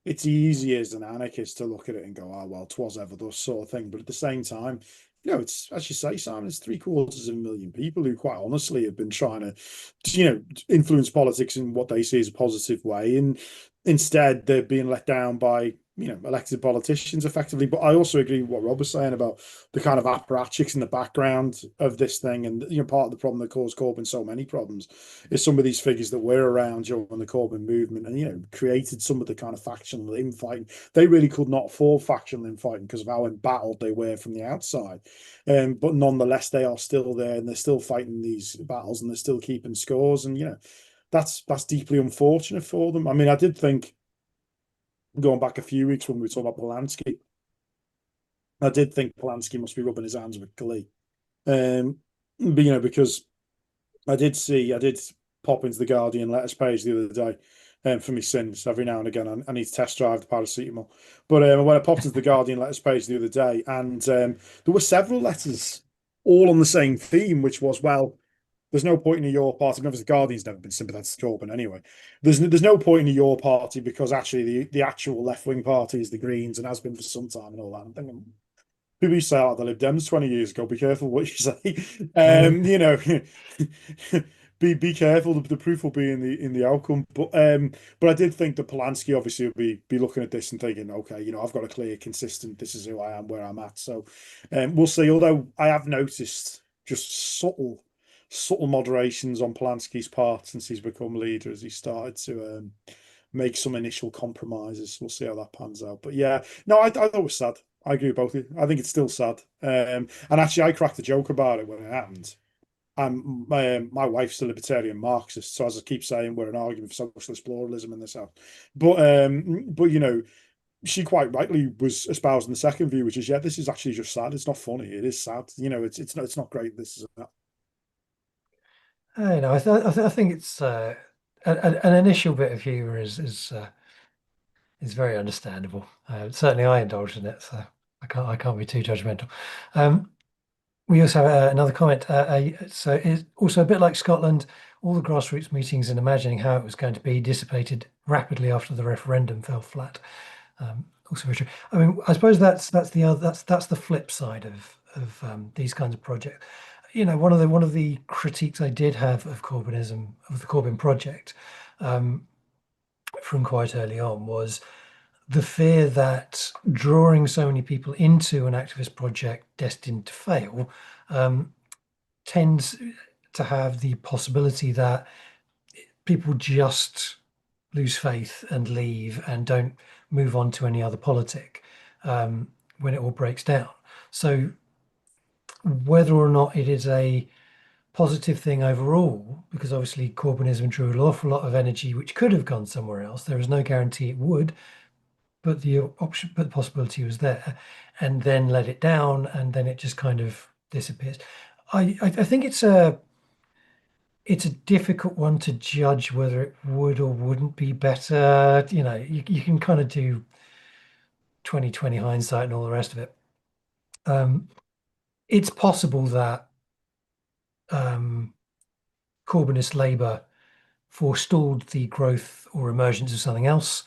it's easy as an anarchist to look at it and go, oh well, 'twas ever thus sort of thing. But at the same time, it's, as you say, Simon, it's 750,000 people who quite honestly have been trying to, influence politics in what they see as a positive way. And instead they're being let down by, elected politicians effectively. But I also agree with what Rob was saying about the kind of apparatchiks in the background of this thing. And, part of the problem that caused Corbyn so many problems is some of these figures that were around during the Corbyn movement and, created some of the kind of factional infighting. They really could not afford factional infighting because of how embattled they were from the outside. But nonetheless, they are still there and they're still fighting these battles and they're still keeping scores. And, that's deeply unfortunate for them. I mean, I did think, going back a few weeks when we were talking about Polanski, I did think Polanski must be rubbing his hands with glee. But, because I did pop into the Guardian letters page the other day, for me sins every now and again. I need to test drive the paracetamol. But when I popped into the Guardian letters page the other day, and there were several letters all on the same theme, which was, well, there's no point in your party. Obviously, the Guardian's never been sympathetic to Corbyn anyway. There's no point in your party because actually the actual left wing party is the Greens and has been for some time and all that. I'm thinking, people used to say, "Oh, the Lib Dems 20 years ago." Be careful what you say. Be careful. The proof will be in the outcome. But I did think that Polanski obviously would be looking at this and thinking, okay, I've got a clear, consistent. This is who I am, where I'm at. So we'll see. Although I have noticed just subtle moderations on Polanski's part since he's become leader, as he started to make some initial compromises. We'll see how that pans out. But yeah, no, I thought it was sad. I agree with both of you. I think it's still sad. And actually, I cracked a joke about it when it happened. My wife's a libertarian Marxist, so as I keep saying, we're an argument for socialist pluralism in this house. But she quite rightly was espousing the second view, which is, yeah, this is actually just sad. It's not funny. It is sad. It's not great. This is that. I think it's an initial bit of humour is very understandable. Certainly, I indulge in it, so I can't be too judgmental. We also have another comment. So it's also a bit like Scotland. All the grassroots meetings and imagining how it was going to be dissipated rapidly after the referendum fell flat. Also very true. I mean, I suppose that's the flip side of these kinds of projects. one of the critiques I did have of Corbynism, of the Corbyn project, from quite early on, was the fear that drawing so many people into an activist project destined to fail tends to have the possibility that people just lose faith and leave and don't move on to any other politic when it all breaks down. So whether or not it is a positive thing overall, because obviously Corbynism drew an awful lot of energy which could have gone somewhere else. There is no guarantee it would, but the possibility was there, and then let it down, and then it just kind of disappears. I think it's a difficult one to judge whether it would or wouldn't be better. You can kind of do 20/20 hindsight and all the rest of it. It's possible that Corbynist Labour forestalled the growth or emergence of something else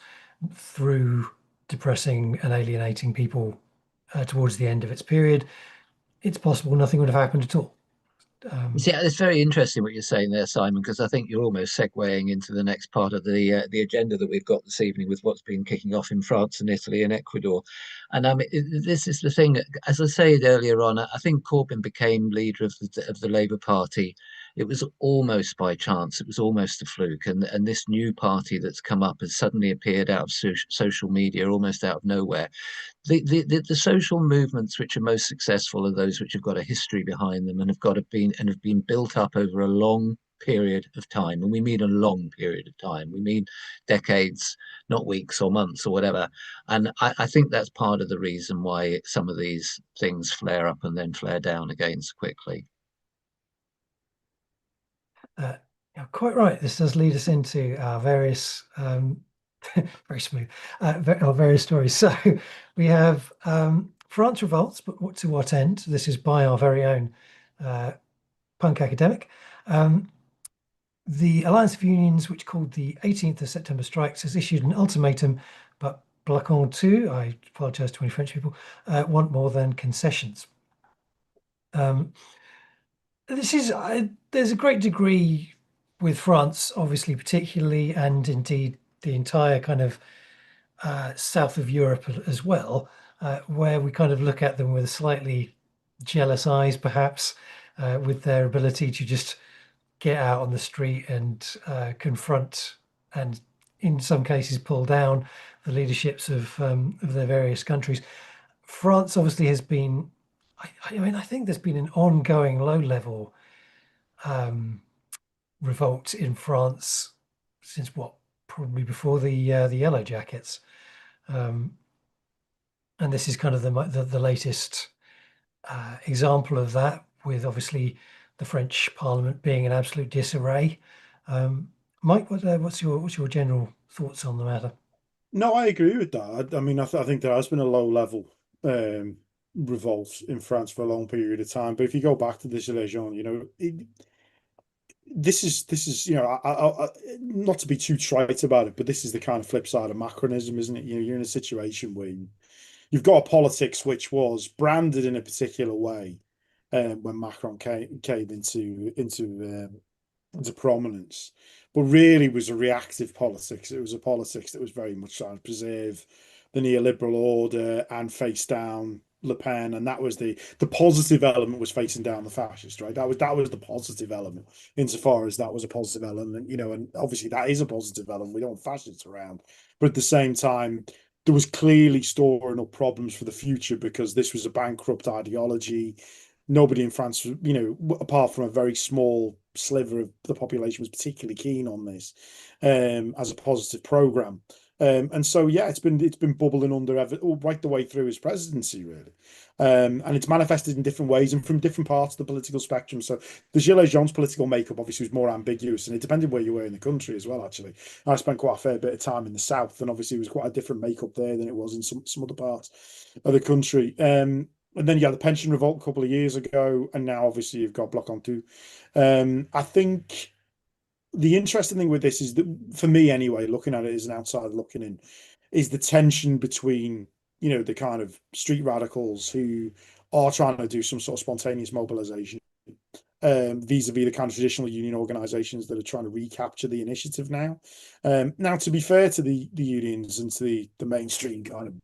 through depressing and alienating people towards the end of its period. It's possible nothing would have happened at all. See, it's very interesting what you're saying there, Simon, because I think you're almost segueing into the next part of the agenda that we've got this evening with what's been kicking off in France and Italy and Ecuador. And this is the thing, as I said earlier on, I think Corbyn became leader of the Labour Party. It was almost by chance. It was almost a fluke. And this new party that's come up has suddenly appeared out of social media, almost out of nowhere. The social movements which are most successful are those which have got a history behind them and have been built up over a long period of time. And we mean a long period of time. We mean decades, not weeks or months or whatever. And I think that's part of the reason why some of these things flare up and then flare down again so quickly. You're quite right. This does lead us into our various very smooth. Various stories. So we have France revolts, but to what end? This is by our very own punk academic. The Alliance of Unions, which called the 18th of September strikes, has issued an ultimatum, but Bloc too, I apologise to any French people, want more than concessions. This is there's a great degree with France, obviously, particularly, and indeed the entire kind of south of Europe as well, where we kind of look at them with slightly jealous eyes, perhaps, with their ability to just get out on the street and confront and, in some cases, pull down the leaderships of their various countries. France obviously has been, I think there's been an ongoing low-level revolt in France since probably before the Yellow Jackets. And this is kind of the latest example of that, with obviously the French Parliament being in absolute disarray. Mike, what's your general thoughts on the matter? No, I agree with that. I mean, I think there has been a low-level revolt in France for a long period of time. But if you go back to the Gilets jaunes, this is not to be too trite about it, but this is the kind of flip side of Macronism, isn't it? You're in a situation where you've got a politics which was branded in a particular way when Macron came into prominence, but really was a reactive politics. It was a politics that was very much trying to preserve the neoliberal order and face down Le Pen, and that was the positive element, was facing down the fascist, right? That was the positive element, insofar as that was a positive element, and obviously that is a positive element. We don't want fascists around, but at the same time, there was clearly storing up problems for the future, because this was a bankrupt ideology. Nobody in France, apart from a very small sliver of the population, was particularly keen on this as a positive program. And so, yeah, it's been bubbling under right the way through his presidency, really. And it's manifested in different ways and from different parts of the political spectrum. So the Gilets jaunes political makeup obviously was more ambiguous, and it depended where you were in the country as well, actually. I spent quite a fair bit of time in the south, and obviously it was quite a different makeup there than it was in some other parts of the country. And then you had the pension revolt a couple of years ago, and now obviously you've got Bloc too. I think the interesting thing with this is that, for me anyway, looking at it as an outsider looking in, is the tension between, the kind of street radicals who are trying to do some sort of spontaneous mobilization vis-a-vis the kind of traditional union organizations that are trying to recapture the initiative now. Now, to be fair to the unions and to the mainstream kind of,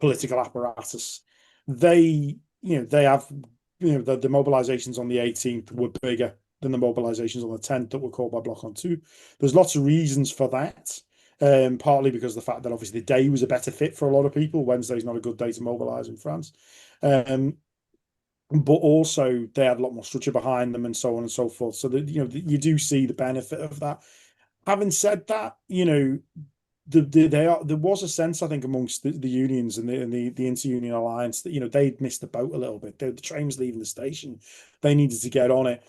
political apparatus, they, they have, the mobilizations on the 18th were bigger than the mobilizations on the 10th that were called by Bloc on Two. There's lots of reasons for that. Partly because of the fact that obviously the day was a better fit for a lot of people. Wednesday's not a good day to mobilize in France. But also they had a lot more structure behind them and so on and so forth. So that, you do see the benefit of that. Having said that, there was a sense, I think, amongst the unions and the inter-union alliance that they'd missed the boat a little bit. The train was leaving the station, they needed to get on it.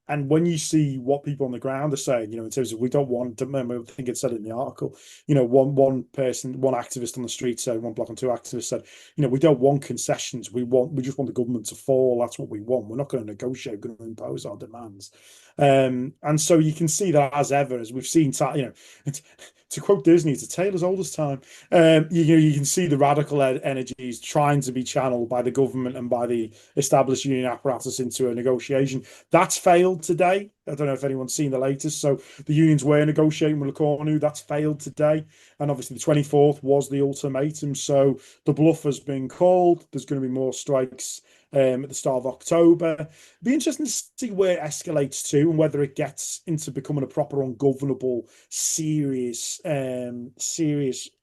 And when you see what people on the ground are saying, in terms of we don't want to, I think it said it in the article, one activist on the street said, one Bloc on Two activist said, we don't want concessions. We just want the government to fall. That's what we want. We're not going to negotiate, we're going to impose our demands. And so you can see that as ever, as we've seen, to quote Disney, it's a tale as old as time. You can see the radical energies trying to be channeled by the government and by the established union apparatus into a negotiation. That's failed today. I don't know if anyone's seen the latest. So the unions were negotiating with Cornu. That's failed today. And obviously the 24th was the ultimatum. So the bluff has been called. There's going to be more strikes at the start of October. It'd be interesting to see where it escalates to and whether it gets into becoming a proper ungovernable, serious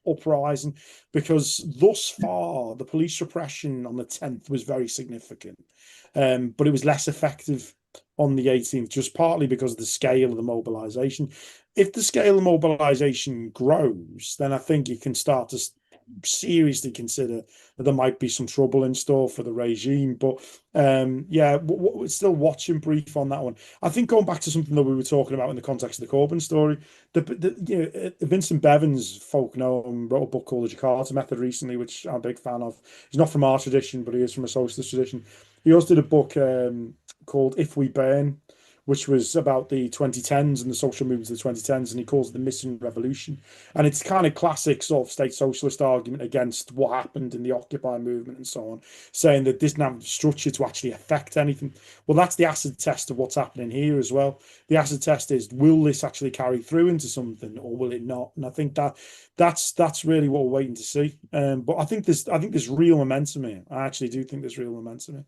uprising, because thus far the police repression on the 10th was very significant, but it was less effective on the 18th, just partly because of the scale of the mobilization. If the scale of mobilization grows, then I think you can start to seriously consider that there might be some trouble in store for the regime. But we're still watching brief on that one. I think going back to something that we were talking about in the context of the Corbyn story, Vincent Bevins, folk gnome, wrote a book called The Jakarta Method recently, which I'm a big fan of. He's not from our tradition, but he is from a socialist tradition. He also did a book called If We Burn, which was about the 2010s and the social movements of the 2010s, and he calls it the missing revolution. And it's kind of classic sort of state socialist argument against what happened in the Occupy movement and so on, saying that this didn't have structure to actually affect anything. Well, that's the acid test of what's happening here as well. The acid test is, will this actually carry through into something, or will it not? And I think that's really what we're waiting to see. But I think there's real momentum here. I actually do think there's real momentum here.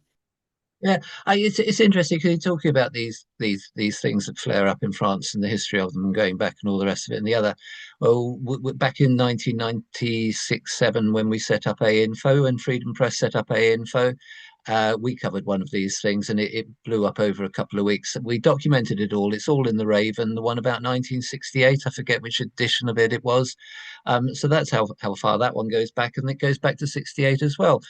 Yeah, it's interesting because you're talking about these things that flare up in France and the history of them and going back and all the rest of it. And the other, well, back in 1996-7, when we set up A-Info and Freedom Press set up A-Info, we covered one of these things, and it blew up over a couple of weeks. We documented it all. It's all in the Raven. The one about 1968, I forget which edition of it was. So that's how far that one goes back, and it goes back to 68 as well.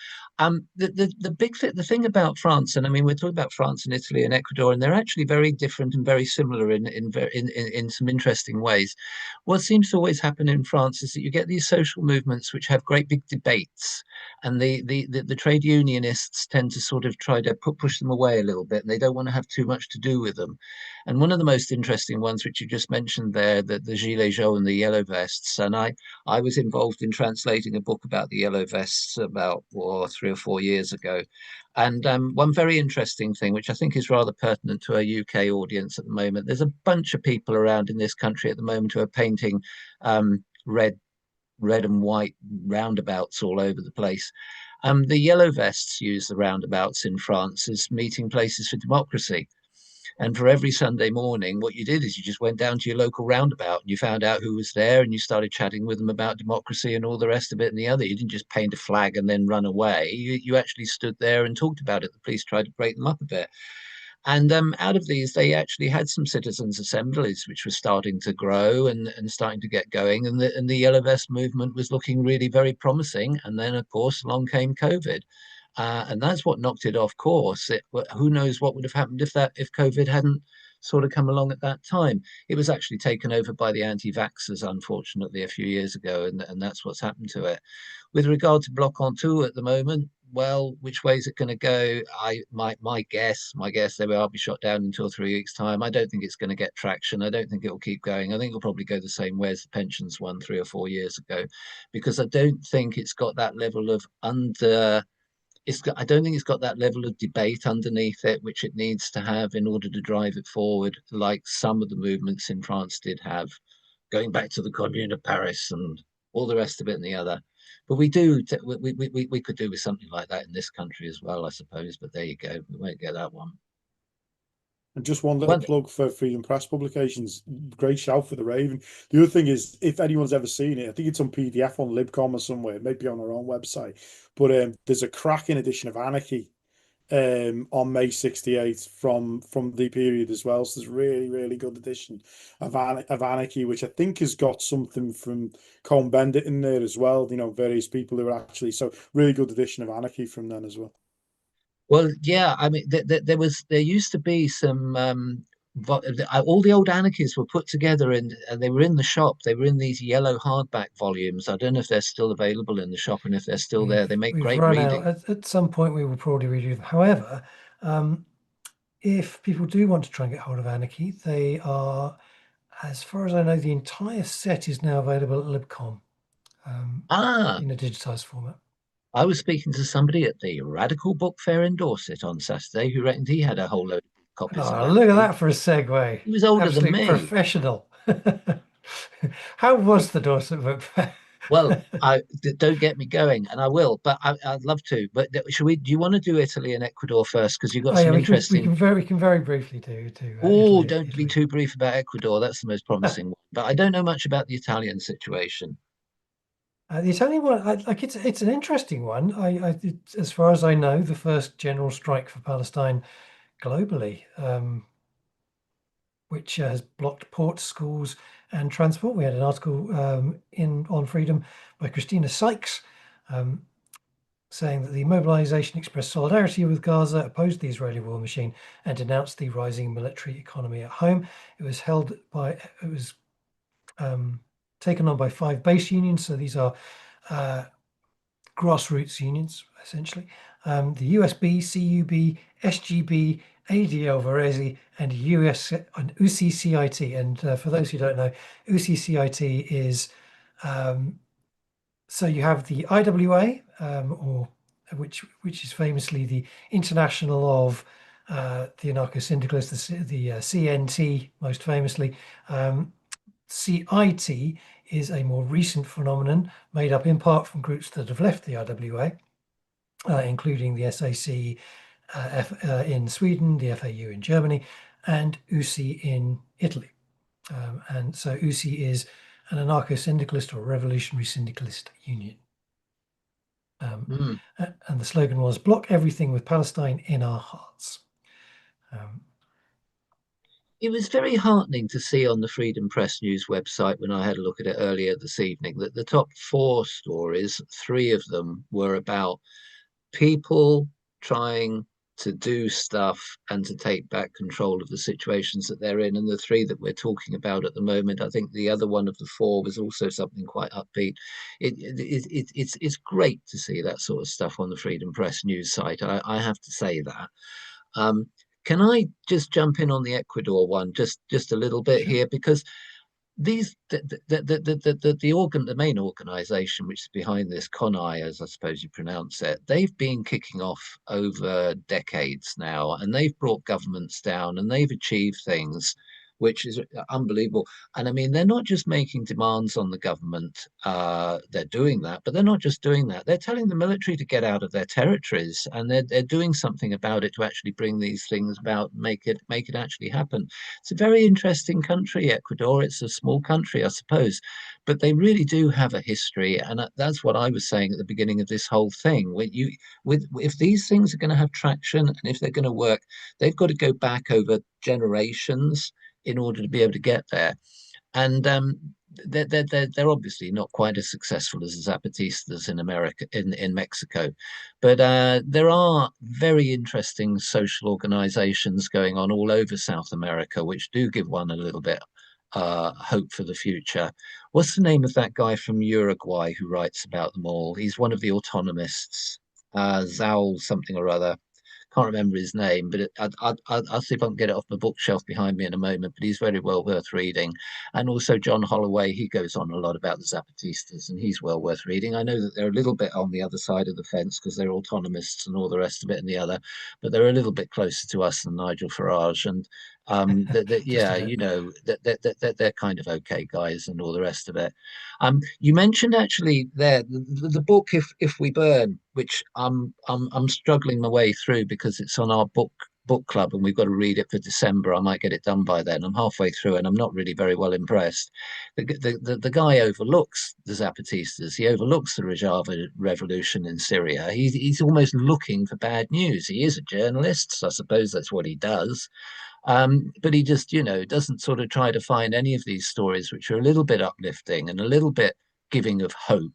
The thing about France, and I mean, we're talking about France and Italy and Ecuador, and they're actually very different and very similar in some interesting ways. What seems to always happen in France is that you get these social movements which have great big debates, and the trade unionists tend to sort of try to push them away a little bit, and they don't want to have too much to do with them. And one of the most interesting ones, which you just mentioned there, the Gilets jaunes and the yellow vests, and I was involved in translating a book about the yellow vests about 3 or 4 years ago. And one very interesting thing, which I think is rather pertinent to our UK audience at the moment, there's a bunch of people around in this country at the moment who are painting red and white roundabouts all over the place. The yellow vests use the roundabouts in France as meeting places for democracy. And for every Sunday morning, what you did is you just went down to your local roundabout and you found out who was there and you started chatting with them about democracy and all the rest of it and the other. You didn't just paint a flag and then run away. You actually stood there and talked about it. The police tried to break them up a bit. And out of these, they actually had some citizens' assemblies, which were starting to grow and starting to get going. And the Yellow Vest movement was looking really very promising. And then, of course, along came COVID. And that's what knocked it off course. Who knows what would have happened if COVID hadn't sort of come along at that time. It was actually taken over by the anti-vaxxers, unfortunately, a few years ago, and that's what's happened to it. With regard to Bloc on Two at the moment, well, which way is it going to go? My guess, they will be shot down in 2 or 3 weeks' time. I don't think it's going to get traction. I don't think it will keep going. I think it'll probably go the same way as the pensions one 3 or 4 years ago, because I don't think it's got that level of I don't think it's got that level of debate underneath it, which it needs to have in order to drive it forward, like some of the movements in France did have, going back to the Commune of Paris and all the rest of it and the other. But we could do with something like that in this country as well, I suppose. But there you go. We won't get that one. And just one little Well, plug for Freedom Press Publications. Great shout for the Raven. The other thing is, if anyone's ever seen it, I think it's on PDF on Libcom or somewhere, maybe on our own website. But there's a cracking edition of Anarchy on May 68 from the period as well. So there's really, really good edition of Anarchy, which I think has got something from Cohn-Bendit in there as well. You know, various people who are actually, so really good edition of Anarchy from then as well. well, yeah. I mean, there used to be some all the old anarchists were put together and they were in the shop. They were in these yellow hardback volumes. I don't know if they're still available in the shop, and if they're still there, they make We've great run out. reading. At some point, we will probably review them. However, if people do want to try and get hold of Anarchy, they are, as far as I know, the entire set is now available at Libcom Ah, in a digitized format. I was speaking to somebody at the Radical Book Fair in Dorset on Saturday who reckoned he had a whole load of copies of Oh, look at Anarchy. that for a segue. He was older than Absolute me. professional. How was the Dorset Book Fair? Well, don't get me going, and I will, but I'd love to. But should we? Do you want to do Italy and Ecuador first? Because you've got Oh yeah, some we interesting. can very briefly do Oh, don't be Italy. too brief about Ecuador. That's the most promising one. But I don't know much about the Italian situation. The Italian one, it's an interesting one. As far as I know, the first general strike for Palestine globally, which has blocked ports, schools, and transport. We had an article in on Freedom by Christina Sykes saying that the mobilization expressed solidarity with Gaza, opposed the Israeli war machine, and denounced the rising military economy at home. It was taken on by 5 base unions. So these are grassroots unions, essentially. The USB, CUB, SGB, ADL Varese, and UCCIT. And for those who don't know, UCCIT is so you have the IWA, or which is famously the International of the Anarcho-Syndicalists, the CNT most famously. CIT is a more recent phenomenon made up in part from groups that have left the IWA, including the SAC in Sweden, the FAU in Germany, and USI in Italy. And so USI is an anarcho-syndicalist or revolutionary syndicalist union. And the slogan was "Block everything with Palestine in our hearts." It was very heartening to see on the Freedom Press News website when I had a look at it earlier this evening that the top 4 stories, 3 of them were about people trying to do stuff and to take back control of the situations that they're in. And the 3 that we're talking about at the moment, I think the other one of the 4 was also something quite upbeat. It's great to see that sort of stuff on the Freedom Press News site. I have to say that. Can I just jump in on the Ecuador one just a little bit here, because these the main organization which is behind this, CONAI, as I suppose you pronounce it, they've been kicking off over decades now, and they've brought governments down and they've achieved things which is unbelievable. And I mean, they're not just making demands on the government, they're doing that, but they're not just doing that. They're telling the military to get out of their territories, and they're doing something about it to actually bring these things about, make it actually happen. It's a very interesting country, Ecuador. It's a small country, I suppose, but they really do have a history, and that's what I was saying at the beginning of this whole thing. If these things are going to have traction and if they're going to work, they've got to go back over generations in order to be able to get there. And they're obviously not quite as successful as the Zapatistas in America, in Mexico, but there are very interesting social organizations going on all over South America, which do give one a little bit hope for the future. What's the name of that guy from Uruguay who writes about them all? He's one of the autonomists, Zal something or other. can't remember his name, but I'll see if I can get it off the bookshelf behind me in a moment. But he's very well worth reading. And also John Holloway, he goes on a lot about the Zapatistas, and he's well worth reading. I know that they're a little bit on the other side of the fence because they're autonomists and all the rest of it and the other, but they're a little bit closer to us than Nigel Farage. And yeah, you know, they're kind of okay guys and all the rest of it. You mentioned actually there the book If We Burn, which I'm struggling my way through because it's on our book club and we've got to read it for December. I might get it done by then. I'm halfway through and I'm not really very well impressed. The guy overlooks the Zapatistas. He overlooks the Rojava revolution in Syria. He's almost looking for bad news. He is a journalist, so I suppose that's what he does. But he just, you know, doesn't sort of try to find any of these stories which are a little bit uplifting and a little bit giving of hope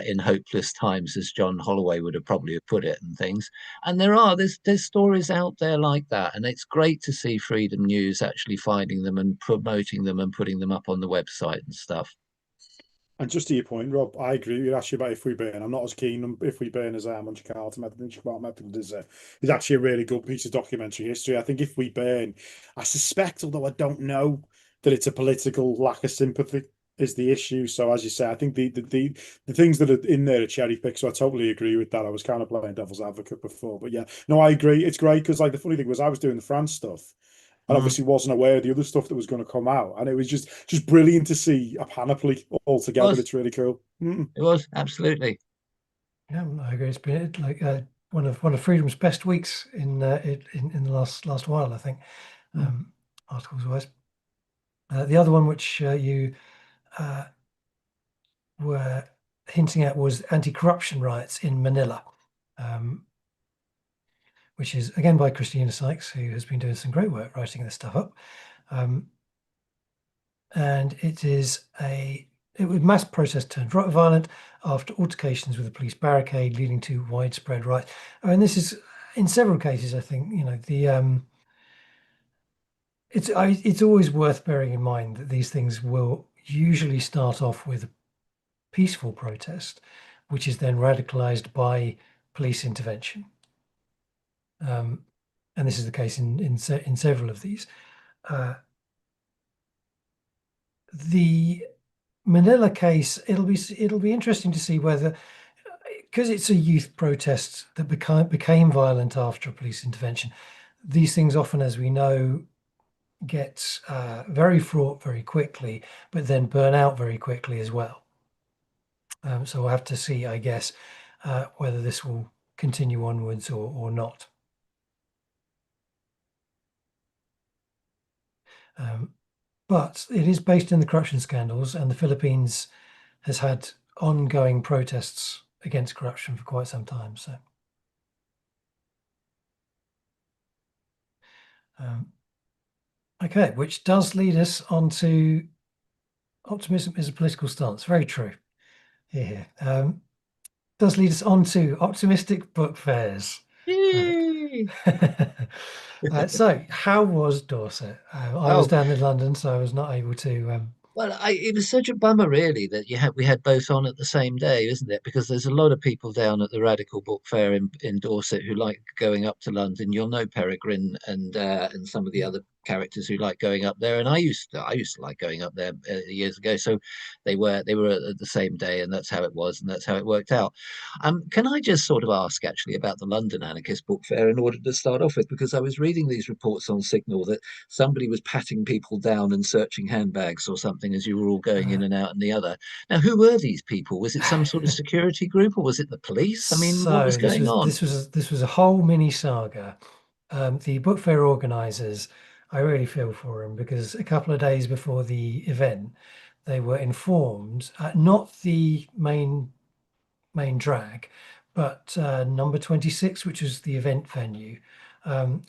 in hopeless times, as John Holloway would have probably put it, and things. And there's stories out there like that, and it's great to see Freedom News actually finding them and promoting them and putting them up on the website and stuff. And just to your point, Rob, I agree with you actually about If We Burn. I'm not as keen on If We Burn as I am on Jakarta Method. Is actually a really good piece of documentary history. I think If We Burn, I suspect, although I don't know, that it's a political lack of sympathy is the issue. So as you say, I think the things that are in there are cherry picked. So I totally agree with that. I was kind of playing devil's advocate before, but yeah, no, I agree. It's great because like the funny thing was I was doing the France stuff and obviously wasn't aware of the other stuff that was going to come out. And it was just brilliant to see a panoply all together. It's really cool. It was absolutely. Yeah, I agree. It's been like one of Freedom's best weeks in the last while, I think, articles wise. The other one which you were hinting at was anti-corruption riots in Manila, which is again by Christina Sykes, who has been doing some great work writing this stuff up. And it was mass protest turned violent after altercations with a police barricade, leading to widespread riots. And this is in several cases, I think, you know, it's always worth bearing in mind that these things will usually start off with a peaceful protest, which is then radicalized by police intervention. And this is the case in several of these. The Manila case, it'll be interesting to see whether, because it's a youth protest that became violent after a police intervention, these things often, as we know, get very fraught very quickly, but then burn out very quickly as well. So we'll have to see, I guess, whether this will continue onwards or not. But it is based in the corruption scandals, and the Philippines has had ongoing protests against corruption for quite some time. So, okay, which does lead us on to optimism is a political stance. Very true. Here. Does lead us on to optimistic book fairs. So, how was Dorset? I was down in London, so I was not able to. Well, it was such a bummer, really, that we had both on at the same day, isn't it? Because there's a lot of people down at the Radical Book Fair in Dorset who like going up to London. You'll know Peregrine and some of the other characters who like going up there. And I used to like going up there years ago. So they were at the same day, and that's how it was, and that's how it worked out. Can I just sort of ask actually about the London Anarchist Book Fair in order to start off with? Because I was reading these reports on Signal that somebody was patting people down and searching handbags or something as you were all going in and out and the other. Now, who were these people? Was it some sort of security group or was it the police? I mean, what was going on? This was a whole mini saga. The book fair organisers, I really feel for them because a couple of days before the event, they were informed, not the main drag, but number 26, which was the event venue,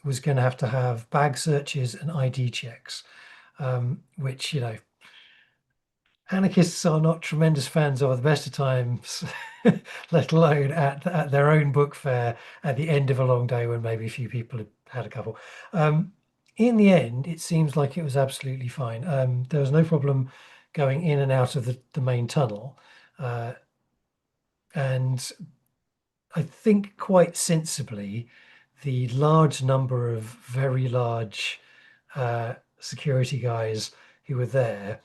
was going to have bag searches and ID checks, which, you know, anarchists are not tremendous fans of at the best of times, let alone at their own book fair at the end of a long day when maybe a few people had a couple. In the end, it seems like it was absolutely fine. There was no problem going in and out of the main tunnel. And I think quite sensibly, the large number of very large security guys who were there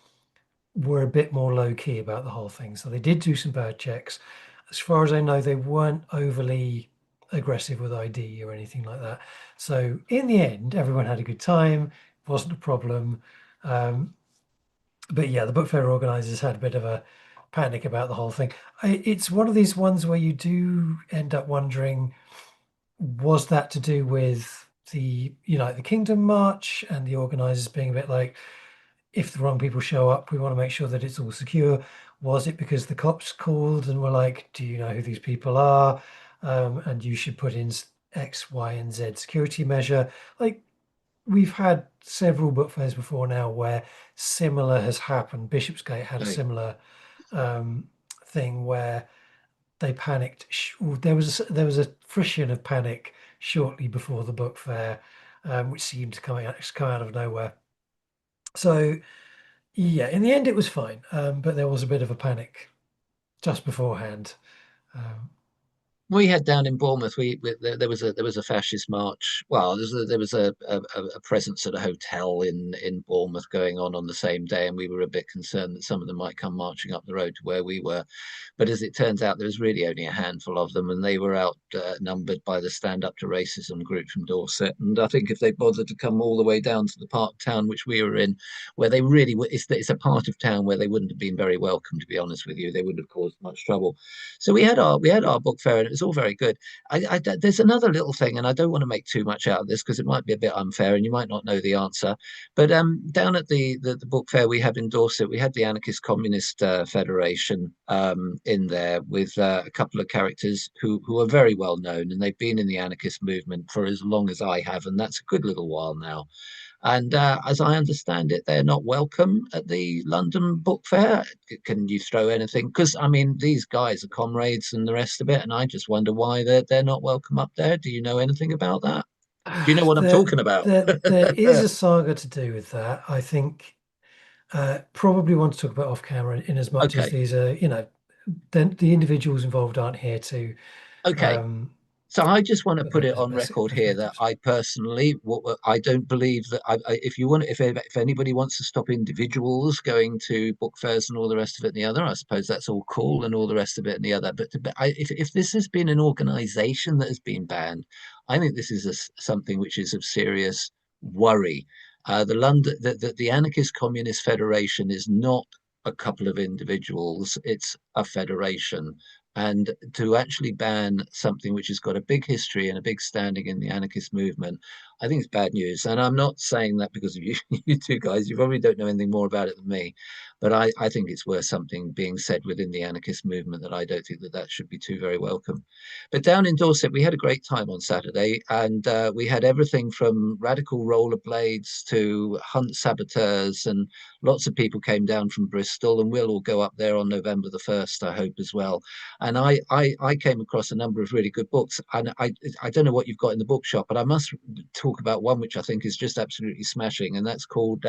were a bit more low key about the whole thing. So they did do some bad checks. As far as I know, they weren't overly aggressive with ID or anything like that. So in the end, everyone had a good time. It wasn't a problem. But yeah, the book fair organizers had a bit of a panic about the whole thing. It's one of these ones where you do end up wondering, was that to do with the United Kingdom march and the organizers being a bit like, if the wrong people show up, we want to make sure that it's all secure? Was it because the cops called and were like, do you know who these people are? And you should put in X, Y, and Z security measure. Like, we've had several book fairs before now where similar has happened. Bishopsgate had a Right. similar thing where they panicked. There was a friction of panic shortly before the book fair, which seemed to come out of nowhere. So yeah, in the end it was fine, but there was a bit of a panic just beforehand. We had down in Bournemouth. There was a fascist march. Well, there was a presence at a hotel in Bournemouth going on the same day, and we were a bit concerned that some of them might come marching up the road to where we were. But as it turns out, there was really only a handful of them, and they were outnumbered by the Stand Up to Racism group from Dorset. And I think if they bothered to come all the way down to the part of town which we were in, where they really were, it's a part of town where they wouldn't have been very welcome, to be honest with you. They wouldn't have caused much trouble. So we had our book fair, and it was all very good. There's another little thing, and I don't want to make too much out of this because it might be a bit unfair, and you might not know the answer. But down at the book fair we have in Dorset, we had the Anarchist Communist Federation in there with a couple of characters who are very well known, and they've been in the anarchist movement for as long as I have, and that's a good little while now. And as I understand it, they're not welcome at the London Book Fair. Can you throw anything? Because I mean, these guys are comrades and the rest of it, and I just wonder why they're not welcome up there. Do you know anything about that? Do you know what I'm There, talking about? there is a saga to do with that. I think probably want to talk about off camera in as much as Okay, these are, the individuals involved aren't here to okay. um, So I just want to put put it their on best record here that perspectives. I personally, I don't believe that. If anybody wants to stop individuals going to book fairs and all the rest of it and the other, I suppose that's all cool and all the rest of it and the other. But if this has been an organisation that has been banned, I think this is something which is of serious worry. The Anarchist Communist Federation is not a couple of individuals; it's a federation. And to actually ban something which has got a big history and a big standing in the anarchist movement, I think it's bad news. And I'm not saying that because of you, you two guys. You probably don't know anything more about it than me. But I think it's worth something being said within the anarchist movement that I don't think that should be too very welcome. But down in Dorset, we had a great time on Saturday, and we had everything from radical rollerblades to hunt saboteurs, and lots of people came down from Bristol, and we'll all go up there on November the 1st, I hope, as well. And I came across a number of really good books, and I don't know what you've got in the bookshop, but I must talk about one which I think is just absolutely smashing, and that's called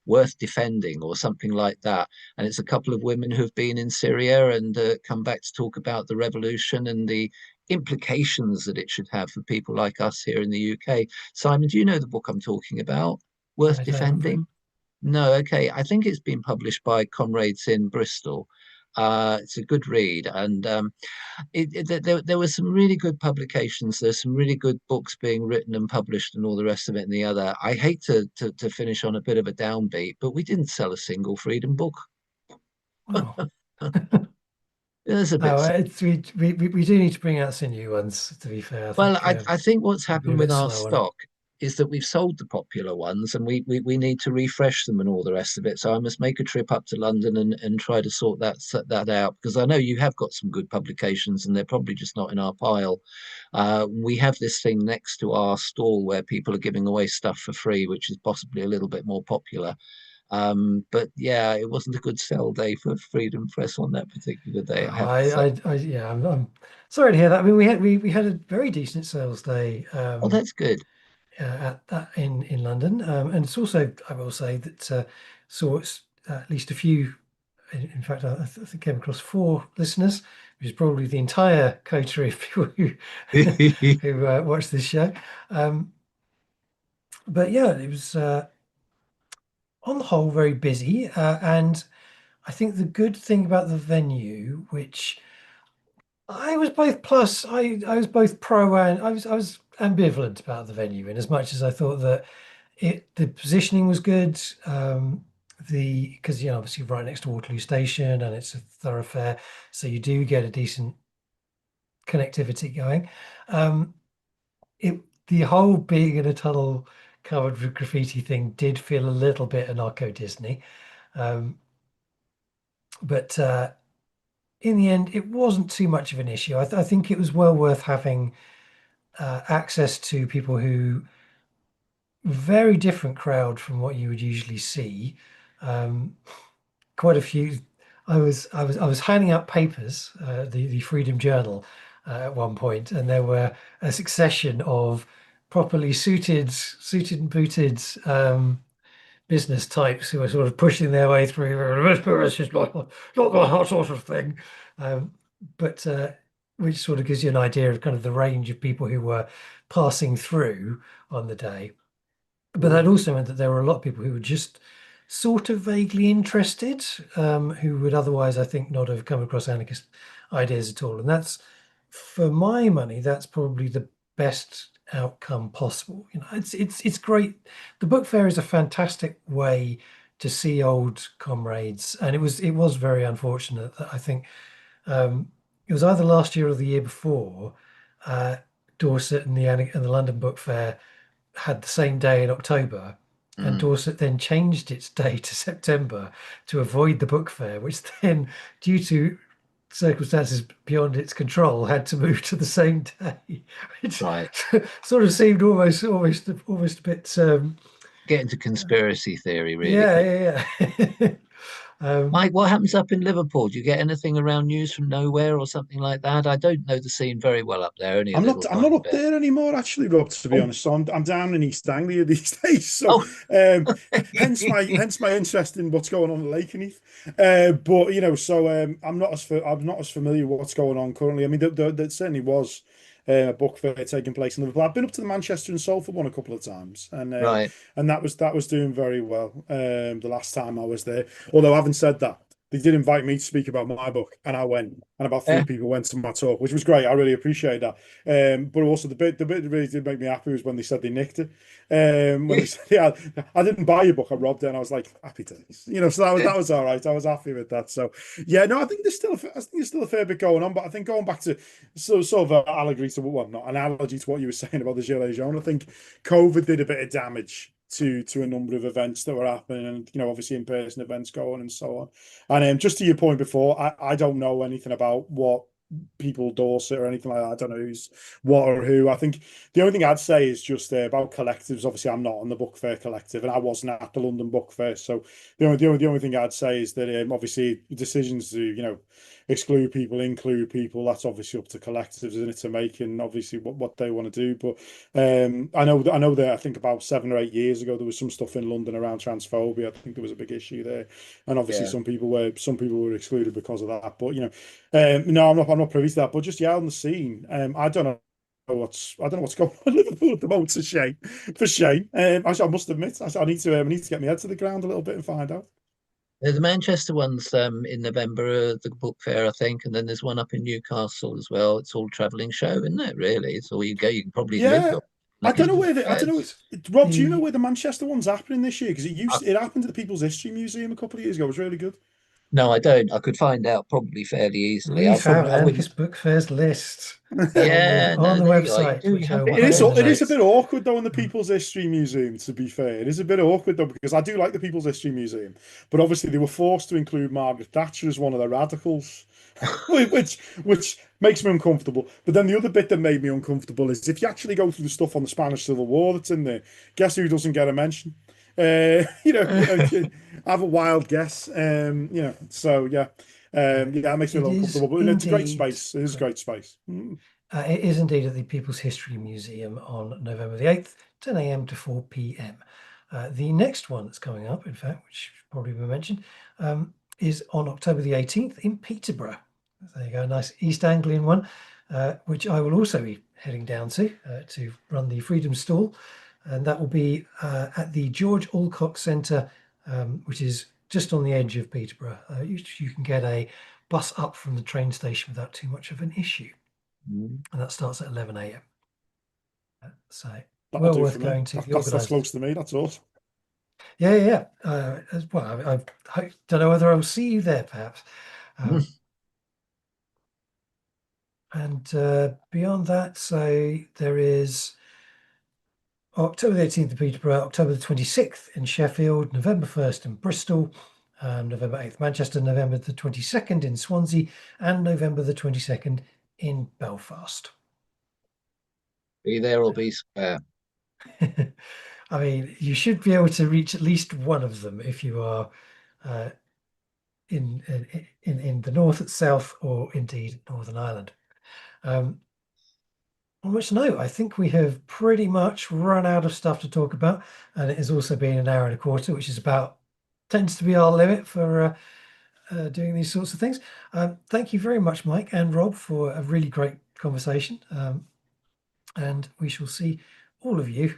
Worth Defending or something like that. And it's a couple of women who've been in Syria and come back to talk about the revolution and the implications that it should have for people like us here in the UK. Simon, do you know the book I'm talking about? Worth I don't. Defending? No, okay. I think it's been published by Comrades in Bristol. It's a good read, and there were some really good publications. There's some really good books being written and published, and all the rest of it and the other. I hate to finish on a bit of a downbeat, but we didn't sell a single freedom book. Wow. There's a bit. No, we do need to bring out some new ones. To be fair, I Well, think I think what's we've been a happened with bit our slow on it. stock is that we've sold the popular ones and we need to refresh them and all the rest of it. So I must make a trip up to London and try to sort that out because I know you have got some good publications and they're probably just not in our pile. We have this thing next to our stall where people are giving away stuff for free, which is possibly a little bit more popular. But yeah, it wasn't a good sell day for Freedom Press on that particular No, day, I have to say. yeah, I'm sorry to hear that. I mean, we had a very decent sales day Oh, that's good. at that in London, and it's also, I will say that saw at least a few in fact, I think came across 4 listeners, which is probably the entire coterie of people who watch this show. But yeah, it was on the whole very busy, and I think the good thing about the venue, which I was both plus, I was both pro, and I was ambivalent about the venue, in as much as I thought that the positioning was good. Because obviously right next to Waterloo Station, and it's a thoroughfare, so you do get a decent connectivity going. The whole being in a tunnel covered with graffiti thing did feel a little bit anarcho Disney, but in the end, it wasn't too much of an issue. I think it was well worth having access to people who very different crowd from what you would usually see. Quite a few. I was handing out papers, the Freedom Journal, at one point, and there were a succession of properly suited and booted business types who were sort of pushing their way through. It's just not the sort of thing, but which sort of gives you an idea of kind of the range of people who were passing through on the day. But that also meant that there were a lot of people who were just sort of vaguely interested, who would otherwise, I think, not have come across anarchist ideas at all. And that's, for my money, that's probably the best outcome possible. It's great. The book fair is a fantastic way to see old comrades, and it was very unfortunate that I think it was either last year or the year before. Dorset and the London Book Fair had the same day in October, and Dorset then changed its day to September to avoid the book fair, which then, due to circumstances beyond its control, had to move to the same day. It Right. sort of seemed almost a bit. Get into conspiracy theory really Yeah, quick. yeah. Mike, what happens up in Liverpool? Do you get anything around News from Nowhere or something like that? I don't know the scene very well up there, only a little I'm not tiny up bit. there anymore, actually, Rob, to be Oh, honest. So I'm down in East Anglia these days. So oh, hence my interest in what's going on at Lakenheath. But so I'm not as familiar with what's going on currently. I mean, there certainly was a book fair taking place in Liverpool. I've been up to the Manchester and Salford one a couple of times, right. and that was doing very well. The last time I was there, although having said that, they did invite me to speak about my book, and I went, and about 3 Eh, people went to my talk, which was great. I really appreciate that. But also the bit that really did make me happy was when they said they nicked it. When they said, "Yeah, I didn't buy your book, I robbed it," and I was like, "Happy days," So that was all right. I was happy with that. So yeah, no, I think there's still a fair bit going on. But I think going back to sort of an allegory to not analogy to what you were saying about the Gilets Jaunes, I think COVID did a bit of damage to a number of events that were happening, and obviously in-person events going and so on. And just to your point before, I don't know anything about what people Dorset or anything like that. I don't know who's what or who. I think the only thing I'd say is just about collectives. Obviously, I'm not on the Book Fair collective, and I wasn't at the London Book Fair. So the only thing I'd say is that obviously decisions to exclude people, include people, that's obviously up to collectives, isn't it, to make, and obviously what they want to do. But I know that I think about 7 or 8 years ago there was some stuff in London around transphobia. I think there was a big issue there, and obviously yeah. some people were excluded because of that. But no, I'm not privy to that. But just on the scene, I don't know. I don't know what's going on in Liverpool at the moment. For shame, for shame. I must admit, I need to get my head to the ground a little bit and find out. The Manchester one's in November, the book fair, I think, and then there's one up in Newcastle as well. It's all travelling show, isn't it? Really, it's all you go. You can probably live Yeah, I looking don't at know the where I don't know. fairs. Rob, do you know The where the Manchester one's happening this year? Because I, it happened at the People's History Museum a couple of years ago. It was really good. no, I don't. I could find out probably fairly easily. we have I wouldn't. Anarchist Bookfairs list Yeah, on no, the there you are. You website, do. which You I have will got It to put is go in and the it is see. a notes. bit awkward though in the Mm. People's History Museum, to be fair. It is a bit awkward though because I do like the People's History Museum, but obviously they were forced to include Margaret Thatcher as one of the radicals. Which makes me uncomfortable. But then the other bit that made me uncomfortable is if you actually go through the stuff on the Spanish Civil War that's in there, guess who doesn't get a mention? Have a wild guess. So yeah, that makes me a It little is uncomfortable. But it's a great indeed. space. It is a Sorry. great space. It is indeed at the People's History Museum on November the 8th, 10 a.m. to 4 p.m. The next one that's coming up, in fact, which should probably be mentioned, is on October the 18th in Peterborough. There you go, a nice East Anglian one, which I will also be heading down to run the Freedom Stall. And that will be at the George Alcock Centre, which is just on the edge of Peterborough. You can get a bus up from the train station without too much of an issue. And that starts at 11 a.m. So well worth going to. That's close to me, that's all. Yeah. Well, I don't know whether I'll see you there, perhaps. And beyond that, so there is October the 18th in Peterborough, October the 26th in Sheffield, November 1st in Bristol, November 8th Manchester, November the 22nd in Swansea, and November the 22nd in Belfast. Be there or be square. I mean, you should be able to reach at least one of them if you are in the north, south, or indeed Northern Ireland. On which note, I think we have pretty much run out of stuff to talk about, and it has also been an hour and a quarter, which tends to be our limit for doing these sorts of things. Thank you very much, Mike and Rob, for a really great conversation, and we shall see all of you